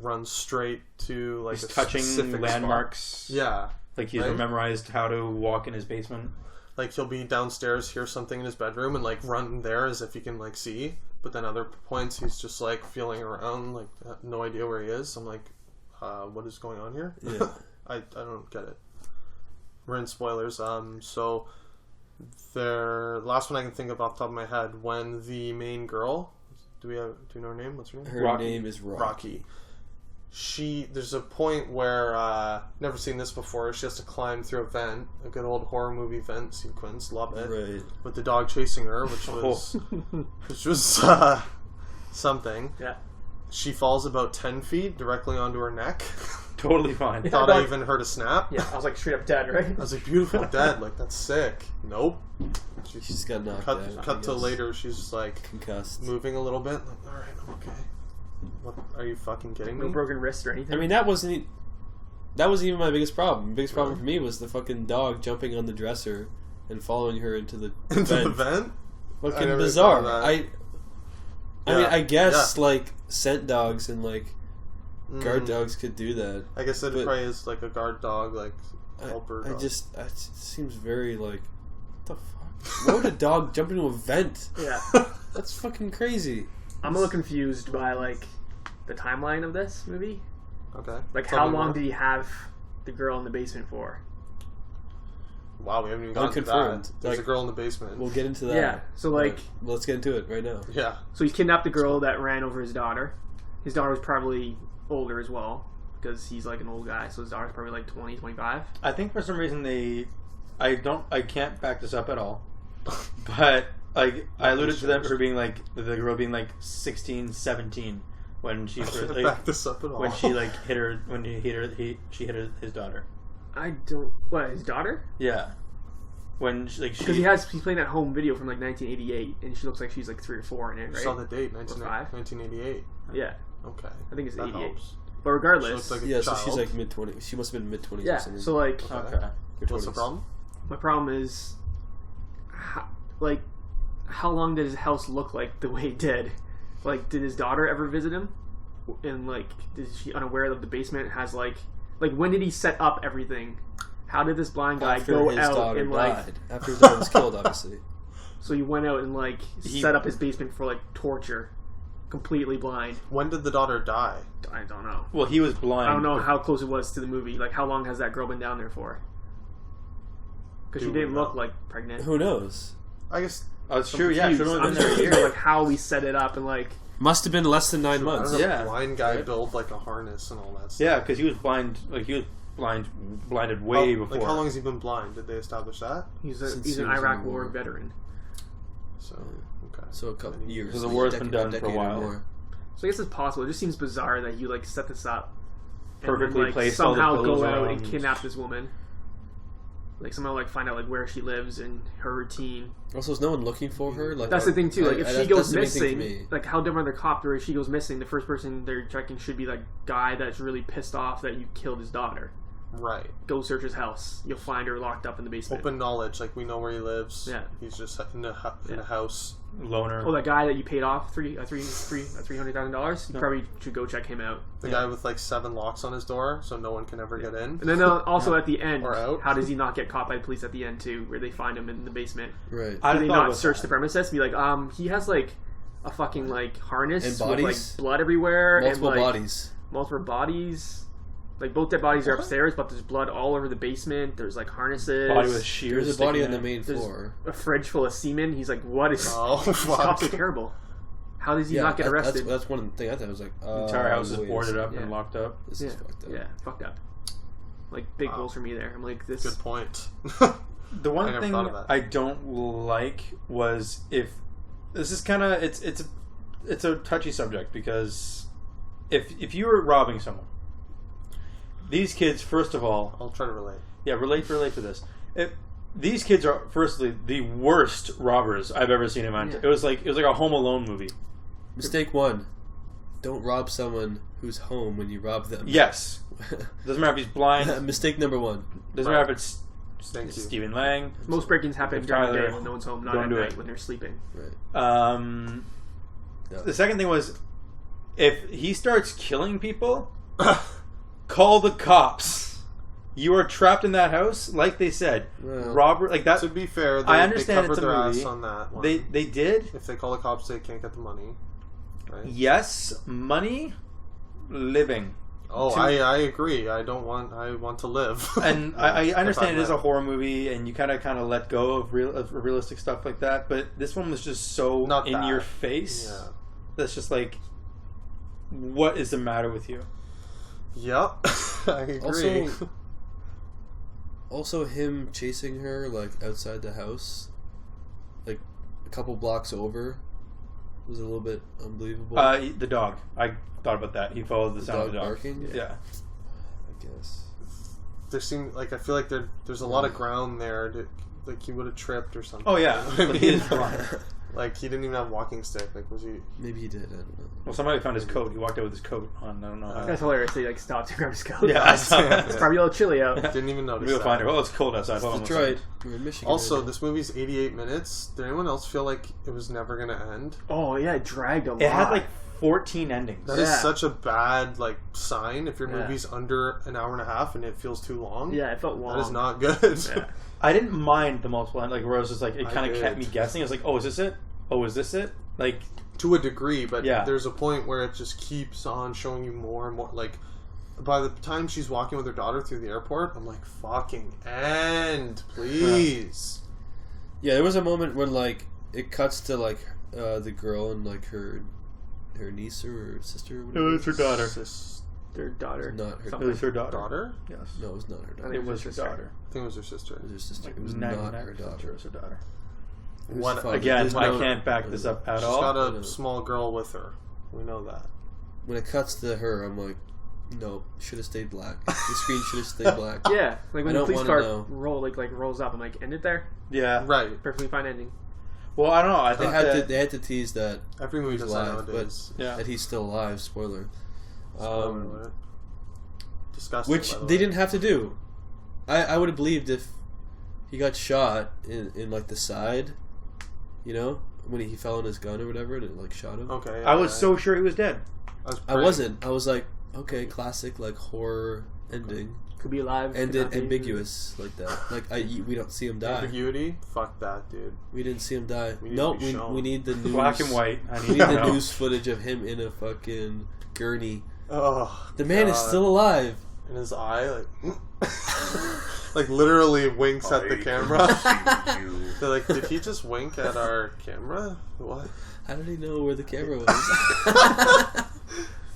runs straight to like He's a touching specific landmarks. spot. Yeah. Like he's Right? memorized how to walk in his basement. Like he'll be downstairs, hear something in his bedroom, and like run there as if he can like see. But then other points he's just like feeling around, like no idea where he is. I'm like, what is going on here? Yeah. I don't get it. We're in spoilers. So the last one I can think of off the top of my head, when the main girl, do you know her name? What's her name? Her Rocky. name is Rocky. There's a point where never seen this before. She has to climb through a vent, a good old horror movie vent sequence. Love it. Right. With the dog chasing her, which was something. Yeah. She falls about 10 feet directly onto her neck. Totally fine. Thought I even heard a snap. Yeah, I was like straight up dead, right? I was like, beautiful, dead. Like, that's sick. Nope. She's got knocked out. I Cut to guess. later, she's just like Concussed. moving a little bit. Like, all right, I'm okay. What? Are you fucking kidding No me? broken wrist or anything. I mean, that wasn't even my biggest problem. The biggest problem for me was the fucking dog jumping on the dresser and following her into the Into vent. the vent? I Fucking never bizarre. thought of that. I mean, Yeah. I guess Yeah. like scent dogs and like guard Mm. dogs could do that. I guess that but- probably is like a guard dog, like helper dog. It seems very like, what the fuck? Why would a dog jump into a vent? yeah. That's fucking crazy. I'm a little confused by like the timeline of this movie. Okay. Like, Tell how me long more. did he have the girl in the basement for? Wow, we haven't even gotten to Unconfirmed. that. There's Like, a girl in the basement. We'll get into that. Yeah. So like, Right. Let's get into it right now. Yeah. so he kidnapped the girl that ran over his daughter. His daughter was probably older as well because he's like an old guy. So his daughter's probably like 20, 25. I think for some reason I can't back this up at all. But like I alluded to her being like the girl being like 16, 17 when she first, like, back this up at all. when she like hit her she hit his daughter. I don't. What, his daughter? Yeah. When she, like Because he's playing that home video from like 1988, and she looks like she's like 3 or 4 in it, right? saw the date, Or 1988. Yeah, Okay. I think it's That 88. helps. But She regardless, looks like a Yeah, so child. she's like mid-20s. She must have been mid-20s yeah. or something. So like, okay. Or What's the 20s. problem? my problem is, how long did his house look like the way it did? Like, did his daughter ever visit him? And like, is she unaware of the basement has like when did he set up everything? How did this blind guy After go his out daughter and died. like? After his daughter was killed, obviously. So he went out and like He- set up his basement for like torture, completely blind. When did the daughter die? I don't know. Well, he was blind. I don't know how close it was to the movie. Like, how long has that girl been down there for? Because she Do we didn't know? look like pregnant. Who knows? I guess. Oh, it's true. Yeah, she Confused. only I'm been there a just year. confused, like how we set it up and like. Must have been less than 9 I don't months. know, Yeah. blind guy Right. build like a harness and all that stuff. Yeah, because he was blind. Like he was blinded way before. Like how long has he been blind? Did they establish that? He's Since an he was in Iraq the War war. veteran. So okay. So a couple Many years. So the like war's a been decade- done for a decade or while. more. So I guess it's possible. It just seems bizarre that you like set this up, and Perfectly then, like, placed all the somehow pillows go out around. and kidnap this woman. Like somehow like find out like where she lives and her routine. Also, is no one looking for her? Like That's the thing too. Like if she that's goes the main thing for missing, me. like how different are the cops? Or if she goes missing, the first person they're checking should be that guy that's really pissed off that you killed his daughter. Right. Go search his house. You'll find her locked up in the basement. Open knowledge, like we know where he lives. Yeah. He's just in a Yeah. house. Loner. Oh, that guy that you paid off $300,000. You probably should go check him out. The guy with like 7 locks on his door, so no one can ever get in. And then also at the end, Or out. how does he not get caught by the police at the end too, where they find him in the basement? Right. I Do they thought not about search that. the premises? Be like, he has like a fucking like harness And with bodies? like blood everywhere Multiple and like bodies. multiple bodies. Like both dead bodies are upstairs, but there's blood all over the basement. There's like harnesses. Body with shears. There's a body on sticking the out. main There's floor. a fridge full of semen. He's like, what is? Oh, These cops are fuck. terrible. How does he not get arrested? That's one thing I thought. I was like, The entire house is wait a boarded up Yeah. and locked up. This yeah, is fucked up. yeah, fucked up. Like big Wow. goals for me there. I'm like this. Good point. The one I never thing thought of that. I don't like was if this is kind of it's a touchy subject because if you were robbing someone, these kids, first of all, I'll try to relate. Yeah, relate to this. These kids are, firstly, the worst robbers I've ever seen in my life. It was like a Home Alone movie. Mistake 1: don't rob someone who's home when you rob them. Yes. Doesn't matter if he's blind. Mistake number 1. Doesn't matter if it's Thank you. Stephen Lang. Most break-ins happen during the Tyler, day when no one's home, not don't at do night it. when they're sleeping. Right. No. The second thing was, if he starts killing people, call the cops. You are trapped in that house, like they said. Well, Robert, like that. To be fair, I understand they it's covered a their movie. ass on that one. They did. If they call the cops, they can't get the money. Right? Yes, money, living. Oh, I agree. I want to live. And I understand it is a live. horror movie, and you kind of let go of realistic stuff like that. But this one was just so Not in that. your face. Yeah. That's just like, what is the matter with you? Yep. I agree. Also, him chasing her like outside the house, like a couple blocks over, was a little bit unbelievable. The dog. I thought about that. He followed the sound of the dog. Barking. Yeah. I guess. There seemed like I feel like there's a lot of ground there. Like he would have tripped or something. Oh yeah. I But he mean, is blind. like he didn't even have a walking stick. Like was he? Maybe he did. I don't know. Well, somebody found his coat. He walked out with his coat on. I don't know how. That's hilarious. He like stopped to grab his coat. Yeah, I saw that. It's probably a little chilly out. Didn't even notice. We'll that. find her. Oh, it's cold outside. It's Hold on one Detroit. second. We're in Michigan. Also, right now. this movie's 88 minutes. Did anyone else feel like it was never gonna end? Oh yeah, it dragged a lot. It had like 14 endings. That is Yeah. such a bad like sign if your Yeah. movie's under an hour and a half and it feels too long. Yeah, it felt long. That is not good. Yeah. I didn't mind the multiple end, like where I was just like, it I kind of kept did. me guessing. I was like, oh, is this it? Oh, is this it? Like, To a degree, but Yeah. there's a point where it just keeps on showing you more and more. Like, by the time she's walking with her daughter through the airport, I'm like, fucking end, please. Yeah, there was a moment when like it cuts to like the girl and like her niece or her sister. Or whatever. it was her daughter. Their daughter. Not her It Something. was her daughter. Daughter? Yes. No, it was not her I daughter. think It was her sister. daughter. I think it was her sister. It was her sister. Like It was 99% not her daughter. It was her daughter. It was One- the father. Again, There's I no- can't back this up at She's all. got I a know. small girl with her. We know that. When it cuts to her, I'm like, no, should have stayed black. The screen should have stayed black. Yeah, like when I the don't police wanna car know. rolls up, I'm like, end it there. Yeah. Right. Perfectly fine ending. Well, I don't know. I They think had that, to. They had to tease that Every movie he's does that alive, nowadays. yeah. that he's still alive. Spoiler. Spoiler alert. Disgusting. Which by the they way. didn't have to do. I would have believed if he got shot in like the side, you know, when he fell on his gun or whatever, and it like shot him. Okay. I was so sure he was dead. I wasn't. I was like, okay, classic like horror ending. Could be alive. could Ended not be. ambiguous like that. Like we don't see him die. Ambiguity? Fuck that, dude. We didn't see him die. We need No, to be shown. we need the news. Black and white. I We need need to the know. news footage of him in a fucking gurney. Oh, The man is God. still alive. And his eye, like, like literally winks at the camera. They're like, did he just wink at our camera? What? How did he know where the camera was?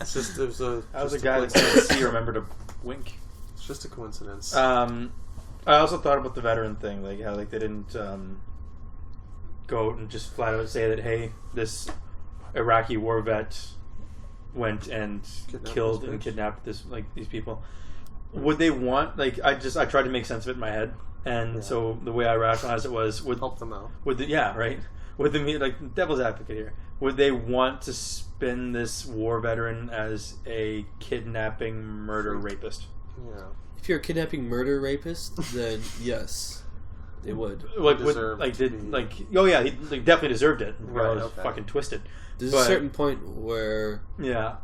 It's just it was a. I was a just guy that coincidence. can't see. Remember to wink. It's just a coincidence. I also thought about the veteran thing, like how like they didn't go out and just flat out say that, hey, this Iraqi war vet went and Kidnapped killed this and bitch. kidnapped these people. Would they want I tried to make sense of it in my head, and Yeah. so the way I rationalized it was Help them out. would the like devil's advocate here, would they want to spin this war veteran as a kidnapping murder rapist? Yeah. If you're a kidnapping murder rapist, then yes, they would. Like, Deserved to be- oh yeah, he like, definitely deserved it. Right, I was okay. fucking twisted. There's But- a certain point where Yeah,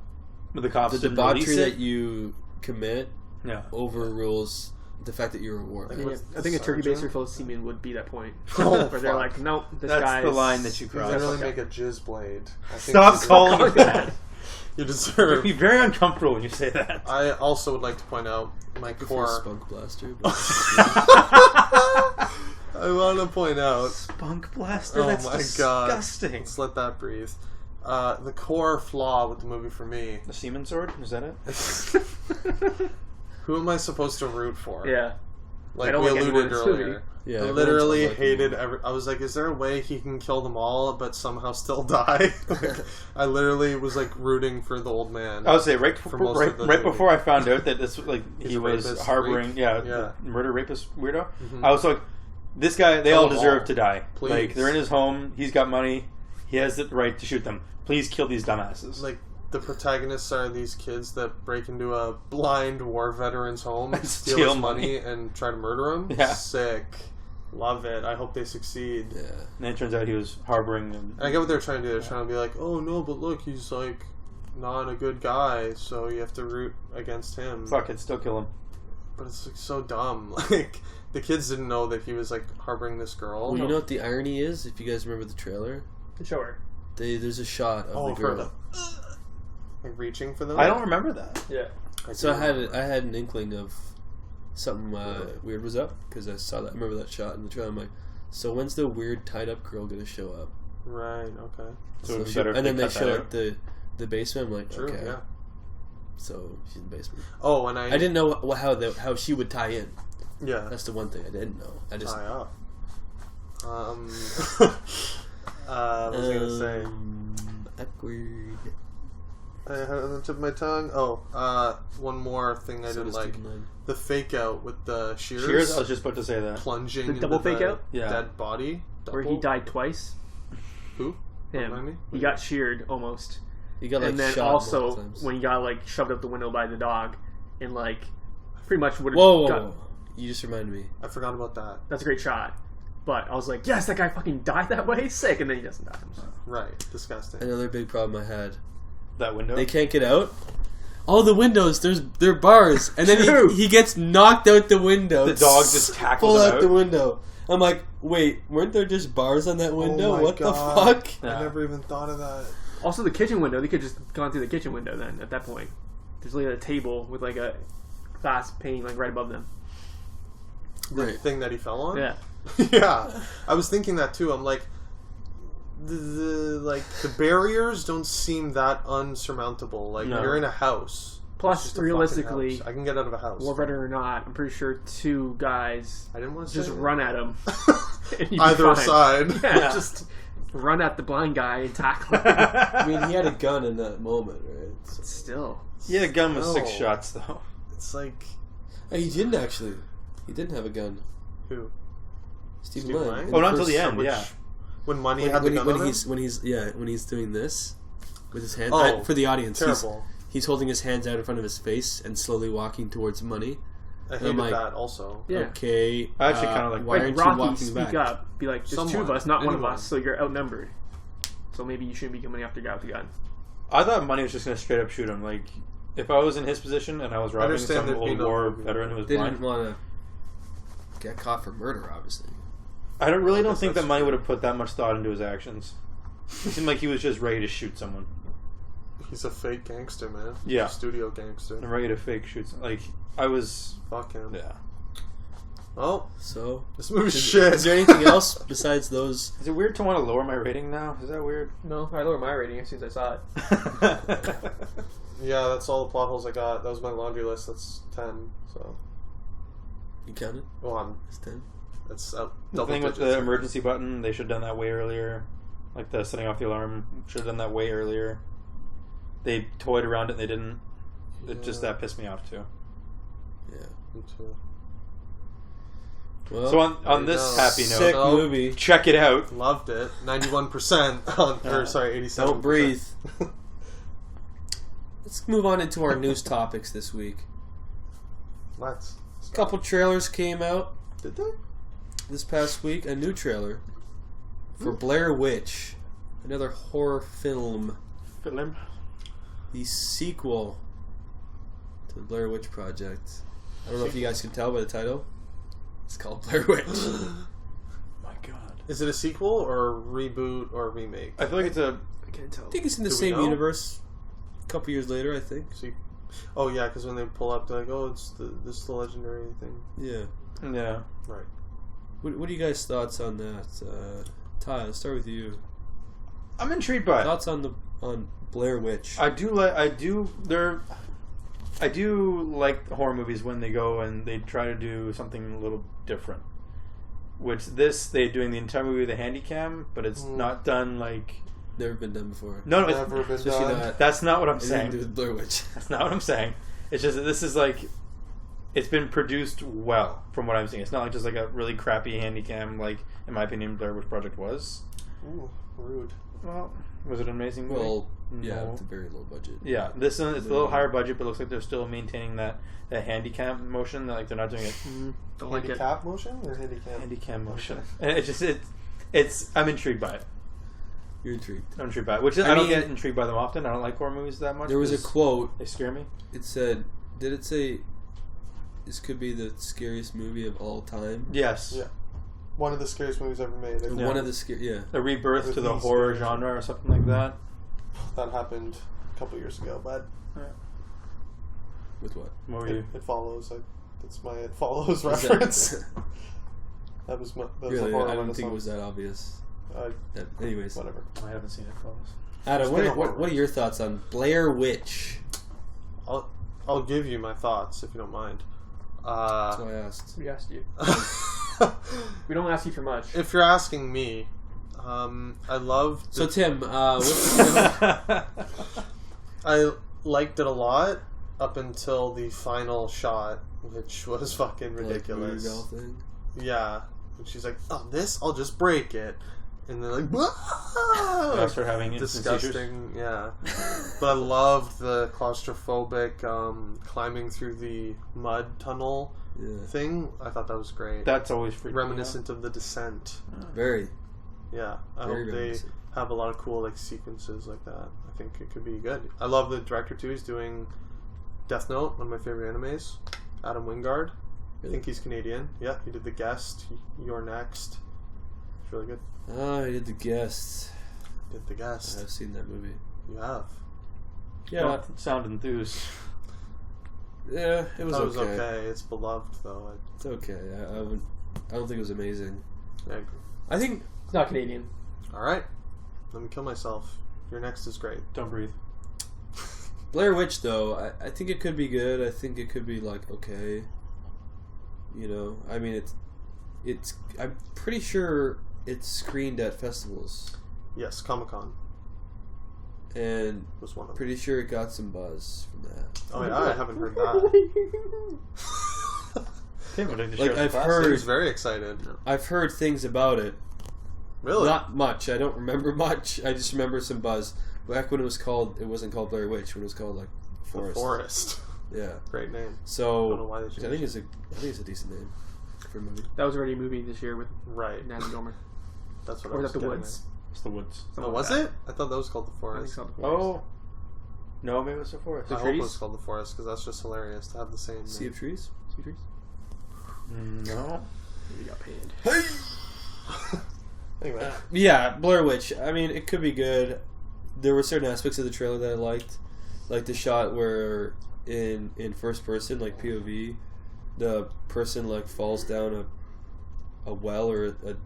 but the cops the didn't debauchery release that it. you commit Yeah, overrules the fact that you're a war Like, veteran. what's I think a turkey sergeant? baster full of semen would be that point. Oh, where they're fuck. like, nope, this That's guy's... the line that you You crossed. can really Okay. make a jizz blade. I think Stop this is- calling it that. You It'd deserve. be very uncomfortable when you say that. I also would like to point out my Good for a core. spunk blaster. But I want to point out. Spunk blaster. Oh That's my disgusting. god! Let's let that breathe. The core flaw with the movie for me. The semen sword, is that it? Who am I supposed to root for? Yeah. Like I don't we like anyone in alluded this earlier. movie. Yeah, I everyone's literally unlikable. hated I was like, is there a way he can kill them all but somehow still die? Like, I literally was like rooting for the old man. I would say right For most of the right movie. before I found out that this like He's he a was rapist, harboring freak. yeah, Yeah. murder rapist weirdo. Mhm. I was like, this guy, they Kill all them deserve all. to die. Please. Like they're in his home, he's got money, he has the right to shoot them. Please kill these dumbasses. Like the protagonists are these kids that break into a blind war veteran's home and steal Steal his money money. and try to murder him. Yeah. Sick. Love it. I hope they succeed. Yeah. And then it turns out he was harboring them. And I get what they're trying to do. They're trying to be like, oh no, but look, he's like not a good guy, so you have to root against him. Fuck it, still kill him. But it's like so dumb. Like the kids didn't know that he was like harboring this girl. Well, you know what the irony is? If you guys remember the trailer, Sure. there's a shot of Oh, the for girl. the like reaching for them. I don't remember that. Yeah. So do I remember. had an inkling of something weird was up because I saw that. I remember that shot in the trailer. I'm like, so when's the weird tied up girl gonna show up? Right. Okay. So it'd be she- better if and they then they cut that show out. like the basement. I'm like, True. okay, Yeah. so she's in the basement. Oh, and I didn't know how she would tie in. Yeah. That's the one thing I didn't know. I just Tie up. What was I gonna say? Awkward. I had it on the tip of my tongue. Oh, one more thing I So didn't does like: Stephen Lang. the fake out with the shears, Cheers, I was just about to say that. plunging The into double the fake out? Yeah. dead body. Where he Double? died twice. Who? Him. Remind me? He got sheared almost. You got like And then shot also multiple times. when he got like shoved out the window by the dog and like pretty much would have Whoa, got, you just reminded me. I forgot about that. that's a great shot. But I was like, yes, that guy fucking died that way, sick, and then he doesn't die. Right. Disgusting. Another big problem I had. That window. They can't get out. All the windows, there are bars, and then True. he gets knocked out the window. The dog just tackles pull him out out. the window. I'm like, wait, weren't there just bars on that window? Oh my What God. the fuck? Yeah. I never even thought of that. Also, the kitchen window, they could just gone through the kitchen window then at that point. There's like a table with like a glass pane like right above them. The Right. thing that he fell on. Yeah. Yeah. I was thinking that too. I'm like, the barriers don't seem that unsurmountable. Like No. you're in a house. Plus, It's just a realistically, fucking house. I can get out of a house. war veteran or not, I'm pretty sure two guys I didn't want to just say that. run at him. and you'd be Either fine. side. Yeah, just run at the blind guy and tackle him. I mean, he had a gun in that moment, right? So. Still. He had a gun with 6 No. shots though. It's like He didn't actually. He didn't have a gun. who? Stephen Steve Lang. Lang? In Oh, not until first- the end. Yeah. When Money When, had the when, he, gun when on him? he's when he's doing this with his hand Oh, for the audience. Terrible. He's holding his hands out in front of his face and slowly walking towards Money. I I'm hated like- that also. Yeah. Okay. I actually kinda like- why Like aren't Rocky, you walking speak back? up. Be like, there's two of Someone. us, not one of Anyone. us, so you're outnumbered. So maybe you shouldn't be coming after a guy with a gun. I thought Money was just gonna straight up shoot him. Like, if I was in his position and I was robbing understand some there'd be old no war movie. veteran who was They blind, didn't want to get caught for murder, obviously. I don't I think guess that that's Money true. would have put that much thought into his actions. It seemed like he was just ready to shoot someone. He's a fake gangster, man. Yeah. He's a studio gangster. And ready to fake shoot. Like, I was. Fuck him. Yeah. Well, So, this movie's is, shit. is there anything else besides those? Is it weird to want to lower my rating now? Is that weird? No, I lowered my rating as soon as I saw it. Yeah, that's all the plot holes I got. That was my laundry list. That's 10. So, You counted? well, I'm. It's 10. It's up. The double thing with digits. the emergency button, they should have done that way earlier. Like the setting off the alarm, should have done that way earlier. They toyed around it and they didn't. It just Yeah. that pissed me off too. Yeah. Me too. Well, So on there this you go. happy sick note, No. movie. check it out. Loved it. 91% on. Or sorry, 87%. Don't breathe. Let's move on into our news topics this week. Let's. A couple trailers came out Did they? this past week. A new trailer for Blair Witch, another horror film. The sequel to the Blair Witch Project. I don't know if you guys can tell by the title. It's called Blair Witch. My God. Is it a sequel or a reboot or a remake? I feel like it's a. I can't tell. I think it's in the Do we same know? universe. A couple years later, I think. Oh yeah, because when they pull up, they're like, "Oh, this is the legendary thing." Yeah. Yeah. Right. What are you guys' thoughts on that? Ty, let's start with you. I'm intrigued by it. Thoughts on Blair Witch? I do. They're I do like horror movies when they go and they try to do something a little different. Which they're doing the entire movie with a handy cam, but it's not done like... Never been done before. No, Never been done. That's not what I'm Anything saying. to do with Blair Witch. That's not what I'm saying. It's just that this is like... It's been produced well, from what I'm seeing. It's not like just like a really crappy handy cam, like, in my opinion, Blair Witch Project was. Ooh, rude. Well, was it an amazing movie? Well, yeah, No. it's a very low budget. Yeah, this one, it's a little higher budget, but it looks like they're still maintaining that handicap motion. That, like, they're not doing it Don't like it. Handicap motion or handicap? handicap motion. And it's just it's I'm intrigued by it. You're intrigued. I'm intrigued by it, which I don't get intrigued by them often. I don't like horror movies that much. There was a 'cause quote. They scare me. It said, did it say, this could be the scariest movie of all time? Yes. Yeah. One of the scariest movies ever made. I think One of the A rebirth to the Release horror version. genre or something like that. that happened a couple years ago, but With what? What were you? It follows. That's my It Follows Is that- reference. That was a Really? horror I didn't think it was renaissance. that obvious. Uh, Anyways. whatever. I haven't seen it, fellas. Adam, It's been a what are your thoughts on Blair Witch? I'll give you my thoughts if you don't mind. That's why I asked. We asked you. We don't ask you for much. If you're asking me, I loved. So Tim, what's I liked it a lot up until the final shot, which was fucking ridiculous. Like, voodoo doll thing? Yeah, and she's like, "Oh, this, I'll just break it," and they're like, "Whoa!" I start having instant seizures. disgusting. Yeah, but I loved the claustrophobic climbing through the mud tunnel Yeah. thing. I thought that was great. That's always freaking me out. Reminiscent of The Descent. Very. Yeah, I Very hope they reminiscent. have a lot of cool like sequences like that. I think it could be good. I love the director too. He's doing Death Note, one of my favorite animes. Adam Wingard. I think he's Canadian. Yeah, he did The Guest. You're Next. It's really good. Oh, I did The Guest. Did The Guest. I've seen that movie. You have. Yeah. Don't sound enthused. Yeah, it was It was okay. okay. It's beloved though. It's okay. I don't think it was amazing. I agree. I think It's not Canadian. All right. Let me kill myself. Your Next is great. Don't breathe. Blair Witch, though, I think it could be good. I think it could be, like, okay. You know, I mean, it's. I'm pretty sure it's screened at festivals. Yes, Comic-Con And was one of them. pretty sure it got some buzz from that. Oh yeah, I haven't heard that. Okay, well, did you Like, share I've the class? heard- I was very excited. I've heard things about it. Really? Not much. I don't remember much. I just remember some buzz. Back when it wasn't called Blair Witch, when it was called, like, The Forest. Forest. Yeah. Great name. So, I don't know why they which changed I think it's a decent name for a movie. That was already a movie this year with Right. Natalie Dormer. That's what Or I was was that The getting Woods? It's the woods. at. Oh, Something was like it? I thought that was called The I think Forest. so. The Forest. Oh. No, maybe it was the forest. I The hope it trees? was called The Forest because that's just hilarious to have the same Sea name. of Trees? Sea trees? No. We got paid. Anyway. Yeah, Blair Witch. I mean, it could be good. There were certain aspects of the trailer that I liked, like the shot where in first person, like POV, the person like falls down a well or a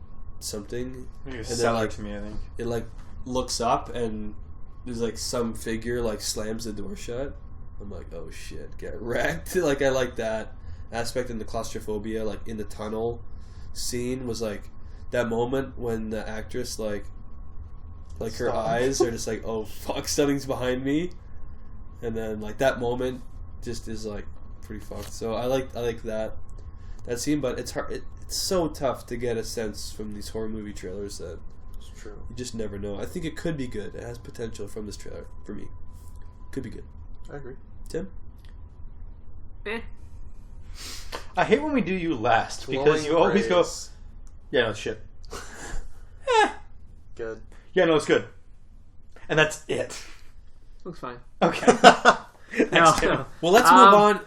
something, You then, sell like, it to me, I think. it like looks up and there's like some figure like slams the door shut. I'm like, oh shit, get wrecked. Like, I like that aspect, in the claustrophobia, like in the tunnel scene was like that moment when the actress like her Stop. eyes are just like, oh fuck, something's behind me, and then like that moment just is like pretty fucked. So I like that scene, but it's hard. It's so tough to get a sense from these horror movie trailers that It's true. you just never know. I think it could be good. It has potential from this trailer for me. Could be good. I agree. Tim? Eh. I hate when we do you last because Glowing you always go, praise. yeah, no, it's shit. Good. Yeah, no, it's good. And that's it. Looks fine. Okay. No, Tim. no. Well, let's move on.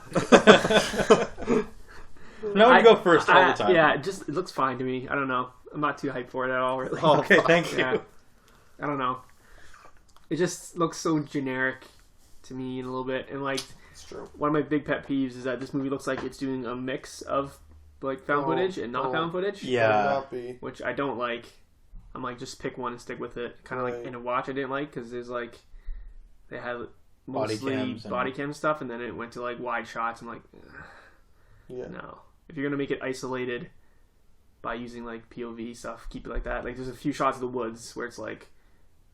No, you go first all the time. Yeah, it looks fine to me. I don't know. I'm not too hyped for it at all, really. Oh, Okay, fuck. thank you. Yeah. I don't know. It just looks so generic to me in a little bit. And, like, It's true. one of my big pet peeves is that this movie looks like it's doing a mix of, like, found Oh, footage and not oh. found footage. Yeah. Would not be. Which I don't like. I'm like, just pick one and stick with it. Kind of like Right. in a watch I didn't like because there's, like, they had mostly body cam stuff, and then it went to like wide shots. I'm like, Yeah. no. If you're gonna make it isolated by using like POV stuff, keep it like that. Like there's a few shots of the woods where it's like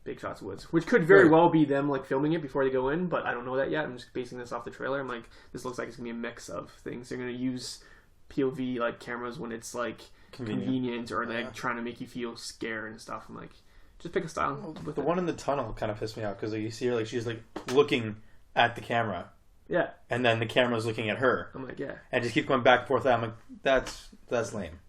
big shots of woods, which could very well be them like filming it before they go in, but I don't know that yet. I'm just basing this off the trailer. I'm like, this looks like it's gonna be a mix of things. They're gonna use POV like cameras when it's like convenient or like trying to make you feel scared and stuff. I'm like, just pick a style. The one in the tunnel kind of pissed me off because you see her like she's like looking at the camera. Yeah. And then the camera's looking at her. I'm like, yeah. And just keep going back and forth. I'm like, that's lame.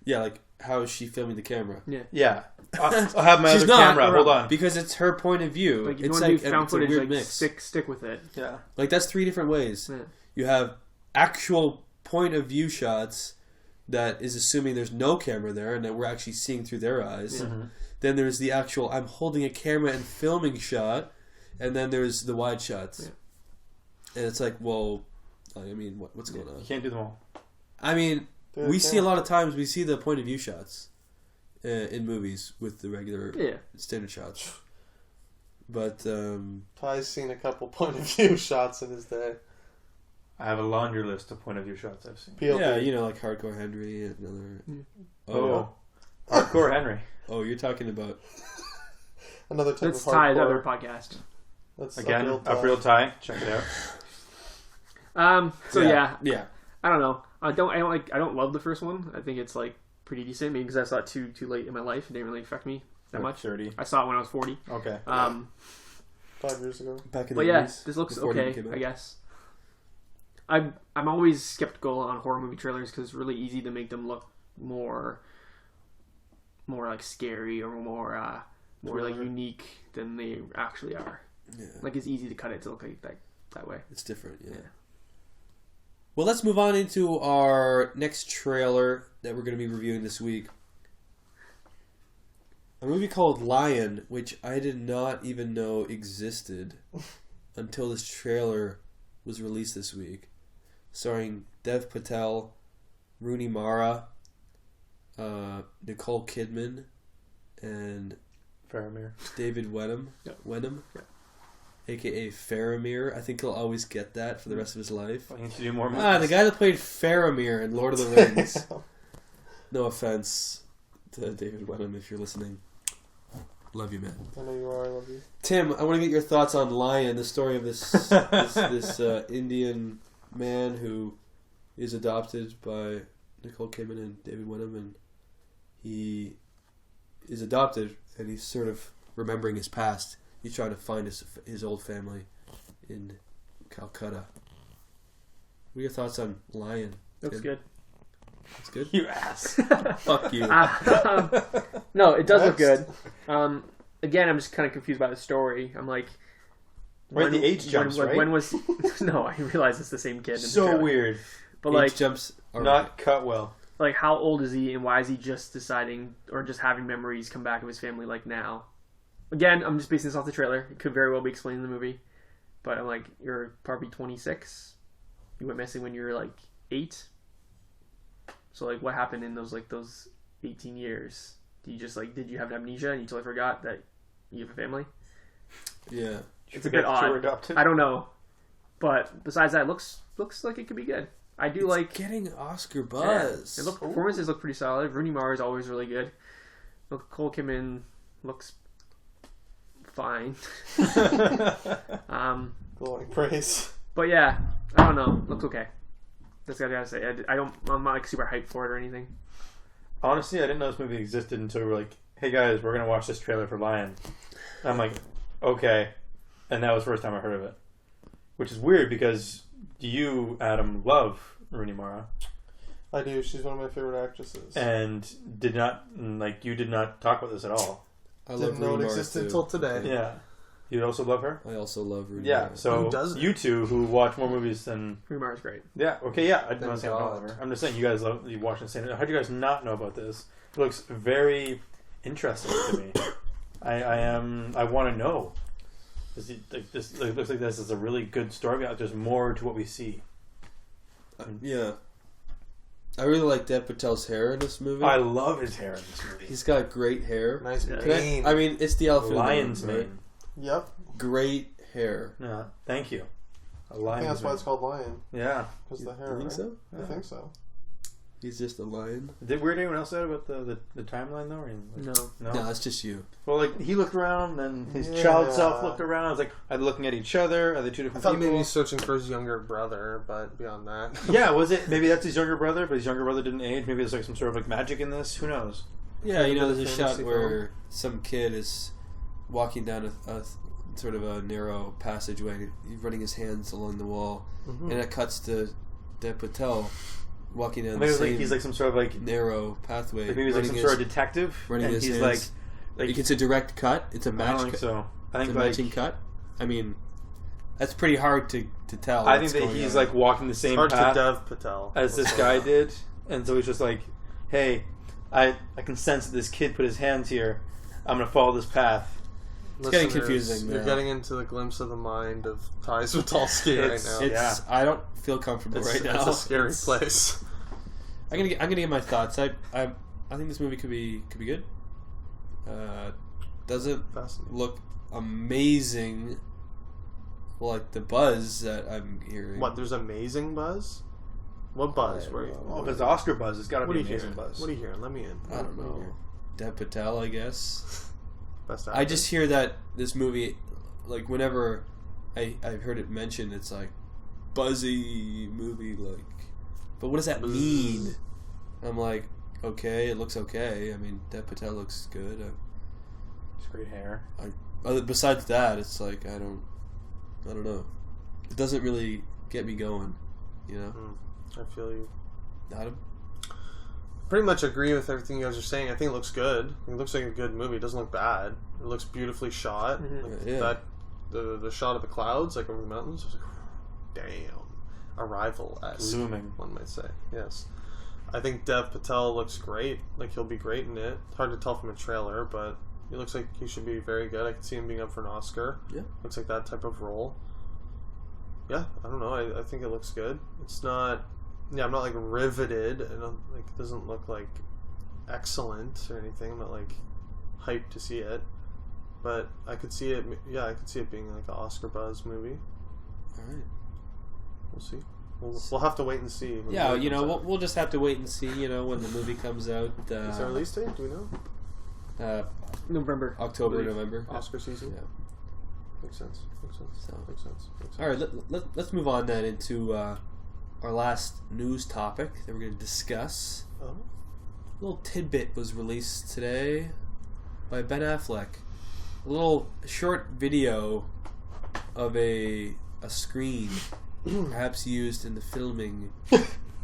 Yeah, like how is she filming the camera? Yeah. I'll have my other camera. Hold on. Because it's her point of view. Like, it's like found footage, a weird like, mix. Stick with it. Yeah. Like that's 3 different ways. Yeah. You have actual point of view shots that is assuming there's no camera there and that we're actually seeing through their eyes. Mm-hmm. Then there's the actual I'm holding a camera and filming shot, and then there's the wide shots. Yeah. And it's like, well, I mean, what's going on? You can't do them all. I mean, we see a lot of times, we see the point of view shots in movies with the regular standard shots. But, Ty's seen a couple point of view shots in his day. I have a laundry list of point of view shots I've seen. PLP. yeah, you know, like Hardcore Henry and another... Oh. Hardcore Henry. Oh, you're talking about... Another type That's of Ty's hardcore. other podcast. That's Again, Uphill Tie. Check it out. So yeah. I don't know. I don't love the first one. I think it's like pretty decent. Maybe because I saw it too late in my life. It didn't really affect me that much. 30. I saw it when I was 40. Okay. 5 years ago. Back in But the yeah, 80s, this looks before it okay, came out. I guess. I'm always skeptical on horror movie trailers because it's really easy to make them look more like scary or more like unique than they actually are. Yeah. Like it's easy to cut it to look like that way. It's different, yeah. Well, let's move on into our next trailer that we're going to be reviewing this week. A movie called Lion, which I did not even know existed until this trailer was released this week. Starring Dev Patel, Rooney Mara, Nicole Kidman, and Faramir. David Wenham. Wenham? Yeah. A.K.A. Faramir. I think he'll always get that for the rest of his life. I need to do more movies. The guy that played Faramir in Lord of the Rings. No offense to David Wenham if you're listening. Love you, man. I know you are. I love you. Tim, I want to get your thoughts on Lion, the story of this Indian man who is adopted by Nicole Kidman and David Wenham, and he is adopted, and he's sort of remembering his past. He's trying to find his old family in Calcutta. What are your thoughts on Lion? Looks Tim? good. That's good. You ass. Fuck you. No, it does look Next. good. Again, I'm just kind of confused by the story. I'm like, Right, the age jumps, right? When was? No, I realize it's the same kid. In the So trailer. weird. But Age like, jumps are Not cut well. like, how old is he, and why is he just deciding or just having memories come back of his family like now? Again, I'm just basing this off the trailer. It could very well be explained in the movie, but I'm like, you're probably 26. You went missing when you were like 8. So like, what happened in those 18 years? Did you have amnesia and you totally forgot that you have a family? Yeah. It's a bit odd. Adopted? I don't know, but besides that, it looks like it could be good. I do like getting Oscar buzz. performances look pretty solid. Rooney Mara is always really good. Nicole Kidman looks fine. Glowing praise. But yeah, I don't know. Looks okay. That's what I gotta say. I'm not like super hyped for it or anything. Honestly, I didn't know this movie existed until we were like, hey guys, we're going to watch this trailer for Lion. I'm like, okay. And that was the first time I heard of it. Which is weird because you, Adam, love Rooney Mara. I do. She's one of my favorite actresses. And did not talk about this at all. I love Didn't know Rooney it Mara existed too. until today. Yeah. You also love her? I also love Rooney Yeah. Mara. So Who doesn't? you two who watch more movies than... Rooney Mara's great. Yeah. Okay, yeah. I Thank don't say I don't God. love her. I'm just saying you guys you watch the same... How do you guys not know about this? It looks very interesting to me. I want to know. It looks like this is a really good story. There's more to what we see. Yeah. I really like Dev Patel's hair in this movie. I love his hair in this movie. He's got great hair. Nice Yeah. mane. I mean, it's the elephant in the Lion's room, right? mane. Yep. Great hair. No, thank you. A I lion. think that's why it's called Lion. Yeah. Because the hair. You think right? so? I think so. He's just a lion. Did weird anyone else out about the timeline though? Or No. No. No, that's just you. Well, like he looked around, then his Yeah. child self looked around. I was like, are they looking at each other? Are they two I different thought people? maybe he's searching for his younger brother, but beyond that. Yeah, was it? Maybe that's his younger brother, but his younger brother didn't age. Maybe there's like some sort of like magic in this. Who knows? Yeah, you know, there's a Fantasy shot film. where some kid is walking down a sort of a narrow passageway. He's running his hands along the wall, Mhm. and it cuts to Dev Patel walking down Maybe the it's like same he's like some sort of like narrow pathway. maybe he's like some running sort of his- detective, running and his he's hands. like It's a direct cut. It's a I match. don't think so. I It's think a like matching cut. I mean, that's pretty hard to tell. I what's think that going he's on. like walking the It's same hard path to Dev Patel. as this What's guy going on? did, and so he's just like, hey, I can sense that this kid put his hands here. I'm gonna follow this path. It's getting Listeners, confusing You're now. getting into the glimpse of the mind of Ty Switalski right It's- now. It's. I don't feel comfortable right now. It's a scary It's- place. I'm gonna get my thoughts. I think this movie could be good. Doesn't Fascinating. look amazing. Well, like the buzz that I'm hearing. What? There's amazing buzz. What buzz? I Where? don't know. Oh, if it's Oscar buzz, it's got to What be are you amazing hearing? buzz. What are you hearing? Let me in. I don't What are you know. hearing? Dev Patel, I guess. Best I actor. just hear that this movie, like whenever I've heard it mentioned, it's like buzzy movie, like. But what does that mean? I'm like, okay, it looks okay. I mean, Dev Patel looks good. It's great hair. Besides that, it's like I don't know. It doesn't really get me going, you know. I feel you. Adam? Pretty much agree with everything you guys are saying. I think it looks good. It looks like a good movie. It doesn't look bad. It looks beautifully shot. Mhm. Like Yeah. that, the shot of the clouds, like over the mountains. I was like, damn, Arrival-esque, Looming. one might say. Yes, I think Dev Patel looks great. Like he'll be great in it. It's hard to tell from a trailer, but he looks like he should be very good. I could see him being up for an Oscar. Yeah. Looks like that type of role. Yeah, I don't know. I think it looks good. It's not. Yeah, I'm not like riveted. I don't like. It doesn't look like excellent or anything. I'm not like hyped to see it, but I could see it. Yeah, I could see it being like an Oscar buzz movie. All right. We'll see. We'll have to wait and see. when the Yeah, movie you know, comes we'll just have to wait and see. You know, when the movie comes out. out. Is there a release date? Do we know? November. October, Believe. November. Oscar season. Yeah. Makes sense. Makes sense. So. Makes sense. Makes sense. All right, let's move on then into our last news topic that we're going to discuss. Oh. A little tidbit was released today by Ben Affleck. A little short video of a screen, perhaps used in the filming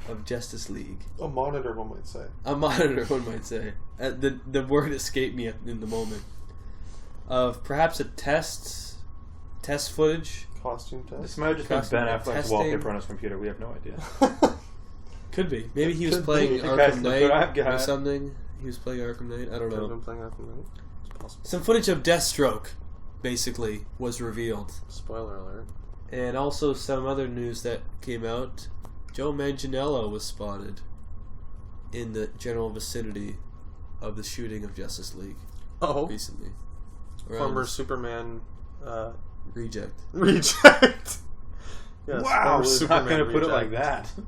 of Justice League. A monitor, one might say. A monitor, one might say. The word escaped me in the moment. Of perhaps a test footage. Costume test. This might have just been Costume Ben Affleck's testing. wallpaper on his computer. We have no idea. Could be. Maybe he was Could playing be. That's Arkham the what I've Knight or got. something. He was playing Arkham Knight. I don't Could have know. been playing Arkham Knight. It's possible. Some footage of Deathstroke, basically, was revealed. Spoiler alert. And also some other news that came out. Joe Manganiello was spotted in the general vicinity of the shooting of Justice League Oh, recently. Around former this Superman reject. reject. Yes, Wow, former was not Superman going to put it like reject. that.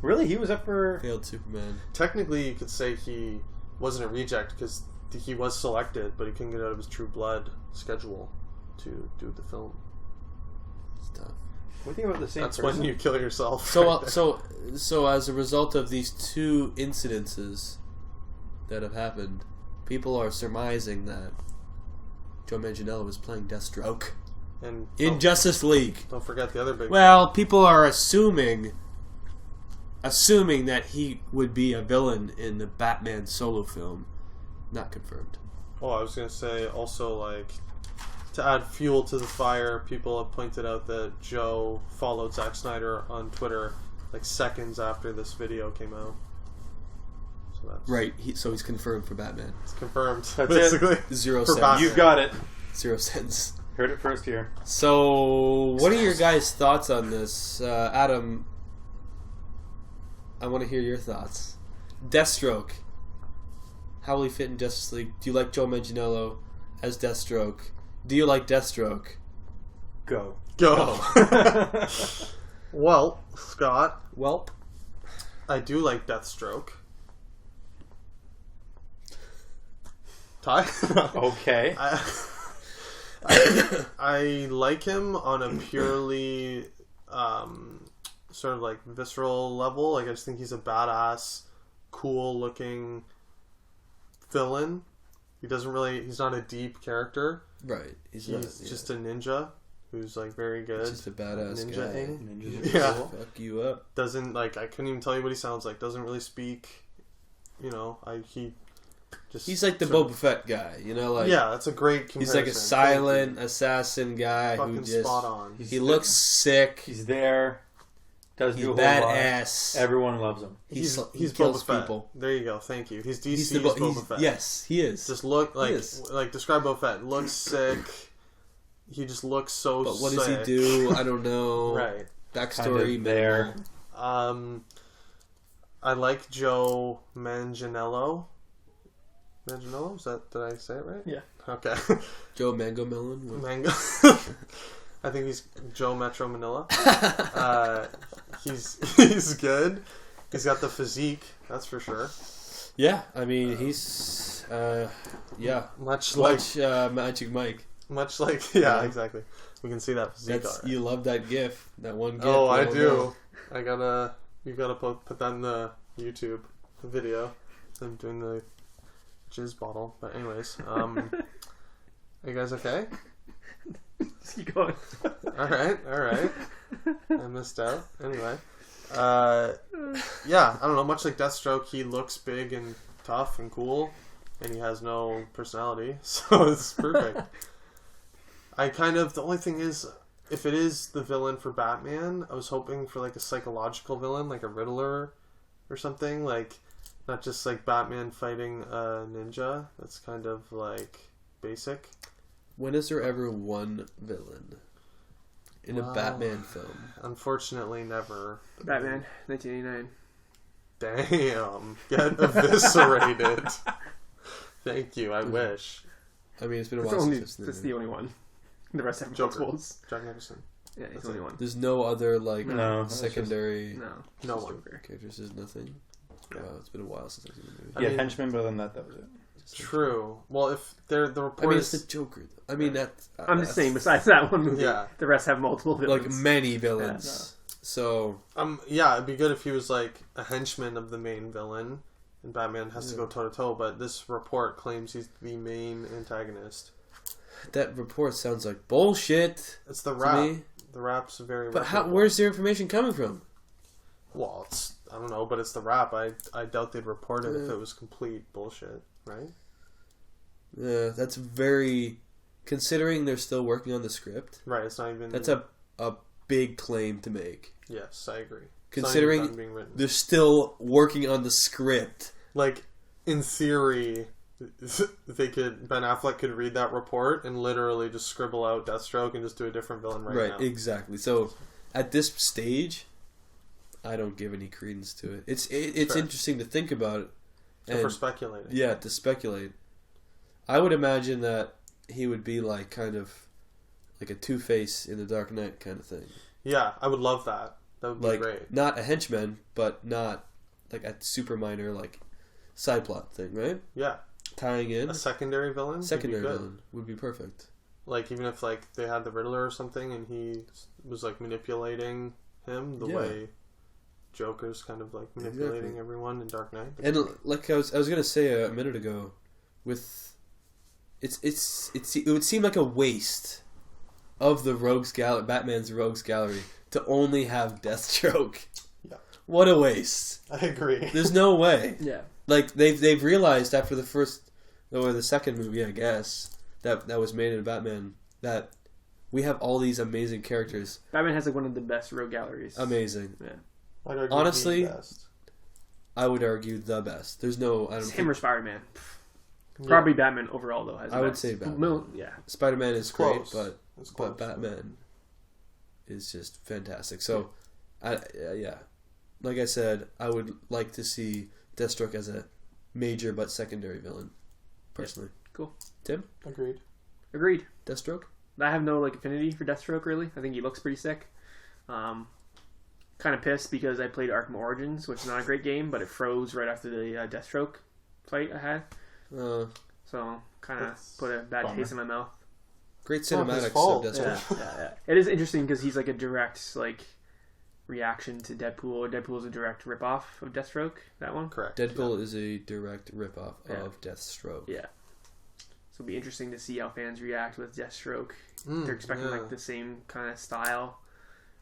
Really? He was up for... Failed Superman. Technically, you could say he wasn't a reject because he was selected, but he couldn't get out of his True Blood schedule to do the film. Stuff. What do you think about the same That's person? when you kill yourself. So, right there. so as a result of these two incidences that have happened, people are surmising that Joe Manganiello was playing Deathstroke And in Justice League. don't forget the other big. Well, people are assuming that he would be a villain in the Batman solo film. Not confirmed. Oh, I was gonna say also like to add fuel to the fire. People have pointed out that Joe followed Zack Snyder on Twitter like seconds after this video came out. So that's Right. So he's confirmed for Batman. It's confirmed. That's basically. Zero For cents. Batman. You got it. 0 cents. Heard it first here. So, what are your guys' thoughts on this? Adam, I want to hear your thoughts. Deathstroke. How will he fit in Justice League? Do you like Joe Manganiello as Deathstroke? Do you like Deathstroke? Go. Well, Scott, Welp. I do like Deathstroke. Ty? Okay. I like him on a purely sort of like visceral level. Like I just think he's a badass, cool looking villain. He's not a deep character. Right. He's just a ninja who's like very good. Just a badass guy. Ninjas Yeah. cool. Fuck you up. Doesn't like I couldn't even tell you what he sounds like. Doesn't really speak. He's like the Boba Fett guy, like yeah, that's a great comparison. he's like a silent assassin guy fucking who just spot on. he looks sick. He's there. Does He's do a whole lot. badass. Everyone loves him. He He's kills Boba Fett. people. There you go. Thank you. He's DC's He's the Boba Fett. Yes, he is. Just look like is. describe Boba Fett. Looks sick. He just looks so But what sick. does he do? I don't know. Right. Backstory Kind of there. I like Joe Manganiello. Manganiello? Did I say it right? Yeah. Okay. Joe Mango Melon. Mango. I think he's Joe Metro Manila. He's good. He's got the physique, that's for sure. Yeah, I mean he's Much like Magic Mike. yeah, exactly. We can see that physique. That's already. you love that GIF, that one GIF. Oh, I don't do. You gotta put that in the YouTube video. I'm doing the jizz bottle. But anyways, are you guys okay? Just keep going. All right. I missed out. Anyway, yeah, I don't know. Much like Deathstroke, he looks big and tough and cool, and he has no personality, so it's perfect. The only thing is, if it is the villain for Batman, I was hoping for like a psychological villain, like a Riddler or something, like not just like Batman fighting a ninja. That's kind of like basic. When is there ever one villain in a Batman film? Unfortunately, never. Batman, 1989. Damn, get eviscerated. Thank you. I wish. I mean, it's been a That's, while only, since that's the only one. The rest have Joker. multiples. Jack Nicholson. Yeah, he's That's the only it. one. There's no other like No, secondary No. No Just one. Joker. characters. There's nothing. Yeah. Wow, it's been a while since I've seen the movie. I Yeah, mean- henchman, but other than that, that was it. True. Well, if they're the report I mean, it's is the Joker. I mean, that's I'm just saying, besides that one movie, Yeah. the rest have multiple villains. like many villains. So yeah, it'd be good if he was like a henchman of the main villain, and Batman has to Yeah. go toe to toe. But this report claims he's the main antagonist. that report sounds like bullshit It's the to rap. me. The rap's very. But how? reputable. Where's their information coming from? Well, I don't know, but it's the rap. I doubt they'd report it if Yeah. it was complete bullshit, right? Yeah, that's very. Considering they're still working on the script, Right. It's not even. that's a big claim to make. Yes, I agree. Considering it's not even done being written. they're still working on the script. Like, in theory, Ben Affleck could read that report and literally just scribble out Deathstroke and just do a different villain right now. Exactly. So at this stage, I don't give any credence to it. It's Fair. interesting to think about it. For speculating. Yeah, to speculate. I would imagine that he would be like kind of like a Two-Face in the Dark Knight kind of thing. Yeah, I would love that. That would be Like great. not a henchman, but not like a super minor like side plot thing, right? Yeah. Tying in A secondary villain? secondary would be good. villain would be perfect. Like, even if, like, they had the Riddler or something and he was, like, manipulating him the Yeah. way Joker's kind of, like, manipulating Exactly. everyone in Dark Knight. And like I was gonna say a minute ago, with it would seem like a waste of the Batman's Rogues Gallery to only have Deathstroke. Yeah. What a waste! I agree. There's no way. Yeah. Like they've realized after the first or the second movie, I guess that was made in Batman that we have all these amazing characters. Batman has like one of the best rogue galleries. Amazing. Yeah. I'd argue Honestly, the best. I would argue the best. There's no. I don't. Him or Think, Spider-Man. Yeah. Probably Batman overall though has. The I would best. say Batman. Well, yeah. Spider-Man is great, Close. but It's close. Batman is just fantastic. So, yeah, like I said, I would like to see Deathstroke as a major but secondary villain, personally. Cool. Tim, Agreed. Agreed. Deathstroke. I have no like affinity for Deathstroke really. I think he looks pretty sick. Kind of pissed because I played Arkham Origins, which is not a great game, but it froze right after the Deathstroke fight I had. So kind of put a bad taste in my mouth. Great It's not his cinematics fault. of Deathstroke. Yeah. It is interesting because he's like a direct like reaction to Deadpool. Deadpool is a direct ripoff of Deathstroke. That one. Correct. Deadpool is a direct ripoff of Deathstroke. Yeah. So it'll be interesting to see how fans react with Deathstroke. They're expecting like the same kind of style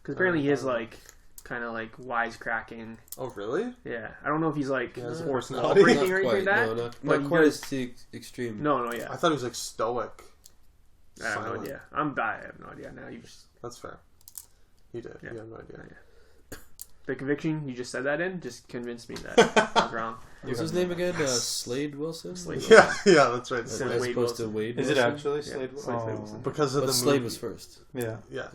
because apparently he is like kind of like wisecracking. Oh, really? Yeah, I don't know if he's like has a or personality. celebrating or Not anything quite, like that. no, but not he quite does- as the extreme. No, I yeah. thought he was like stoic. I have no silent. idea. I have no idea now. You just That's fair. You did. Yeah. You have no idea. the conviction you just said that in just convinced me that I was wrong. What's his name again? Slade Wilson? Slade Yeah, that's right. Instead As of Wade opposed to Wilson. Wade Is it Wilson? actually Yeah, Slade? Slade Oh. Wilson. Because of But the Slade movie. was first. Yeah. Yeah.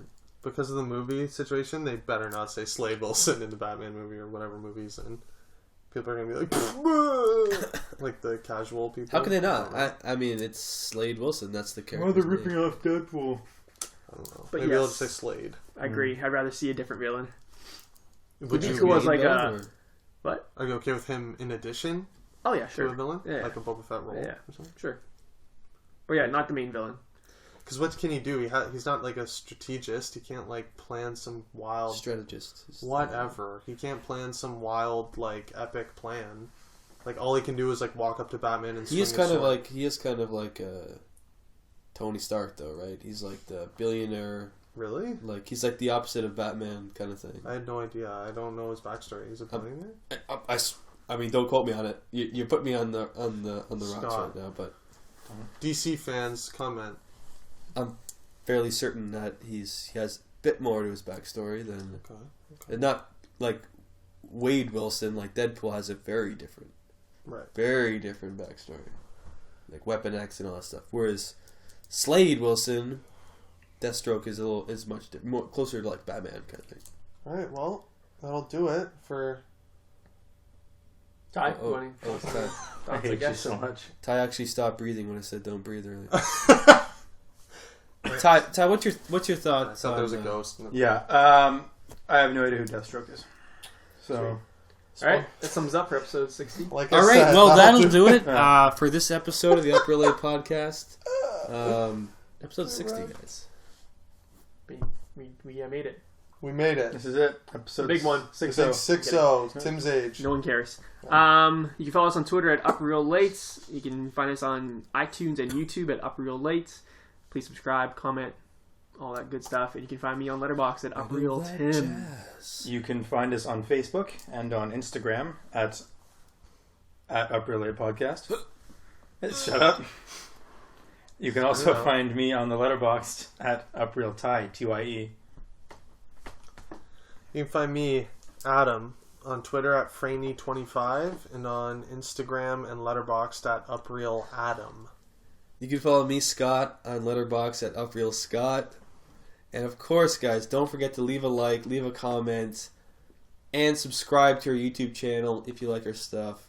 Because of the movie situation, they better not say Slade Wilson in the Batman movie or whatever movie he's in. People are gonna be like, like the casual people. How can they not? I mean, it's Slade Wilson. That's the character. off Deadpool. I don't know. But Maybe I'll yes. just say Slade. I agree. I'd rather see a different villain. Would be you cool be, as, like, What? are you okay with him in addition Oh yeah, to a sure. villain? Yeah. Like a Boba Fett role? Yeah. Or something? Sure. But yeah, not the main villain. Because what can he do? He's not like a strategist. He can't like plan some wild Strategist. whatever. He can't plan some wild like epic plan. Like all he can do is like walk up to Batman and. He is swing kind his of sword. like Tony Stark, though, right? He's like the billionaire. Really? Like he's like the opposite of Batman, kind of thing. I had no idea. I don't know his backstory. Is it billionaire? I mean, don't quote me on it. You put me on the rocks Scott. right now, but DC fans comment. I'm fairly certain that he has a bit more to his backstory than Okay. and not like Wade Wilson. Like Deadpool has a very different Right. backstory, like Weapon X and all that stuff. Whereas Slade Wilson, Deathstroke is much more closer to like Batman kind of thing. All right. Well, that'll do it for. Ty, Oh, wanting oh, thoughts, Ty. I hate you guess? so much. Ty actually stopped breathing when I said don't breathe earlier. Ty, what's your I thoughts? thought there was a on, ghost. In the Yeah. I have no idea who Deathstroke is. So. All right, that sums up for episode 60. Like I All right, said, well that'll do it Yeah. for this episode of the Upper Late Podcast. Episode 60, guys. We made it. We made it. This is it. Episode Big one. 6-0. 6-0. Tim's age. No one cares. You can follow us on Twitter at UpRealLate. You can find us on iTunes and YouTube at UpRealLate. Please subscribe, comment, all that good stuff. And you can find me on Letterboxd at UpRealTim. You can find us on Facebook and on Instagram at UpRealLate Podcast. Shut up. You can also find me on the Letterboxd at UpRealTie, T-Y-E. You can find me, Adam, on Twitter at Franey25 and on Instagram and Letterboxd at UpRealAdam. You can follow me, Scott, on Letterboxd at UpRealScott. And of course, guys, don't forget to leave a like, leave a comment, and subscribe to our YouTube channel if you like our stuff.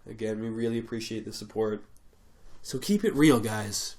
Again, we really appreciate the support. So keep it real, guys.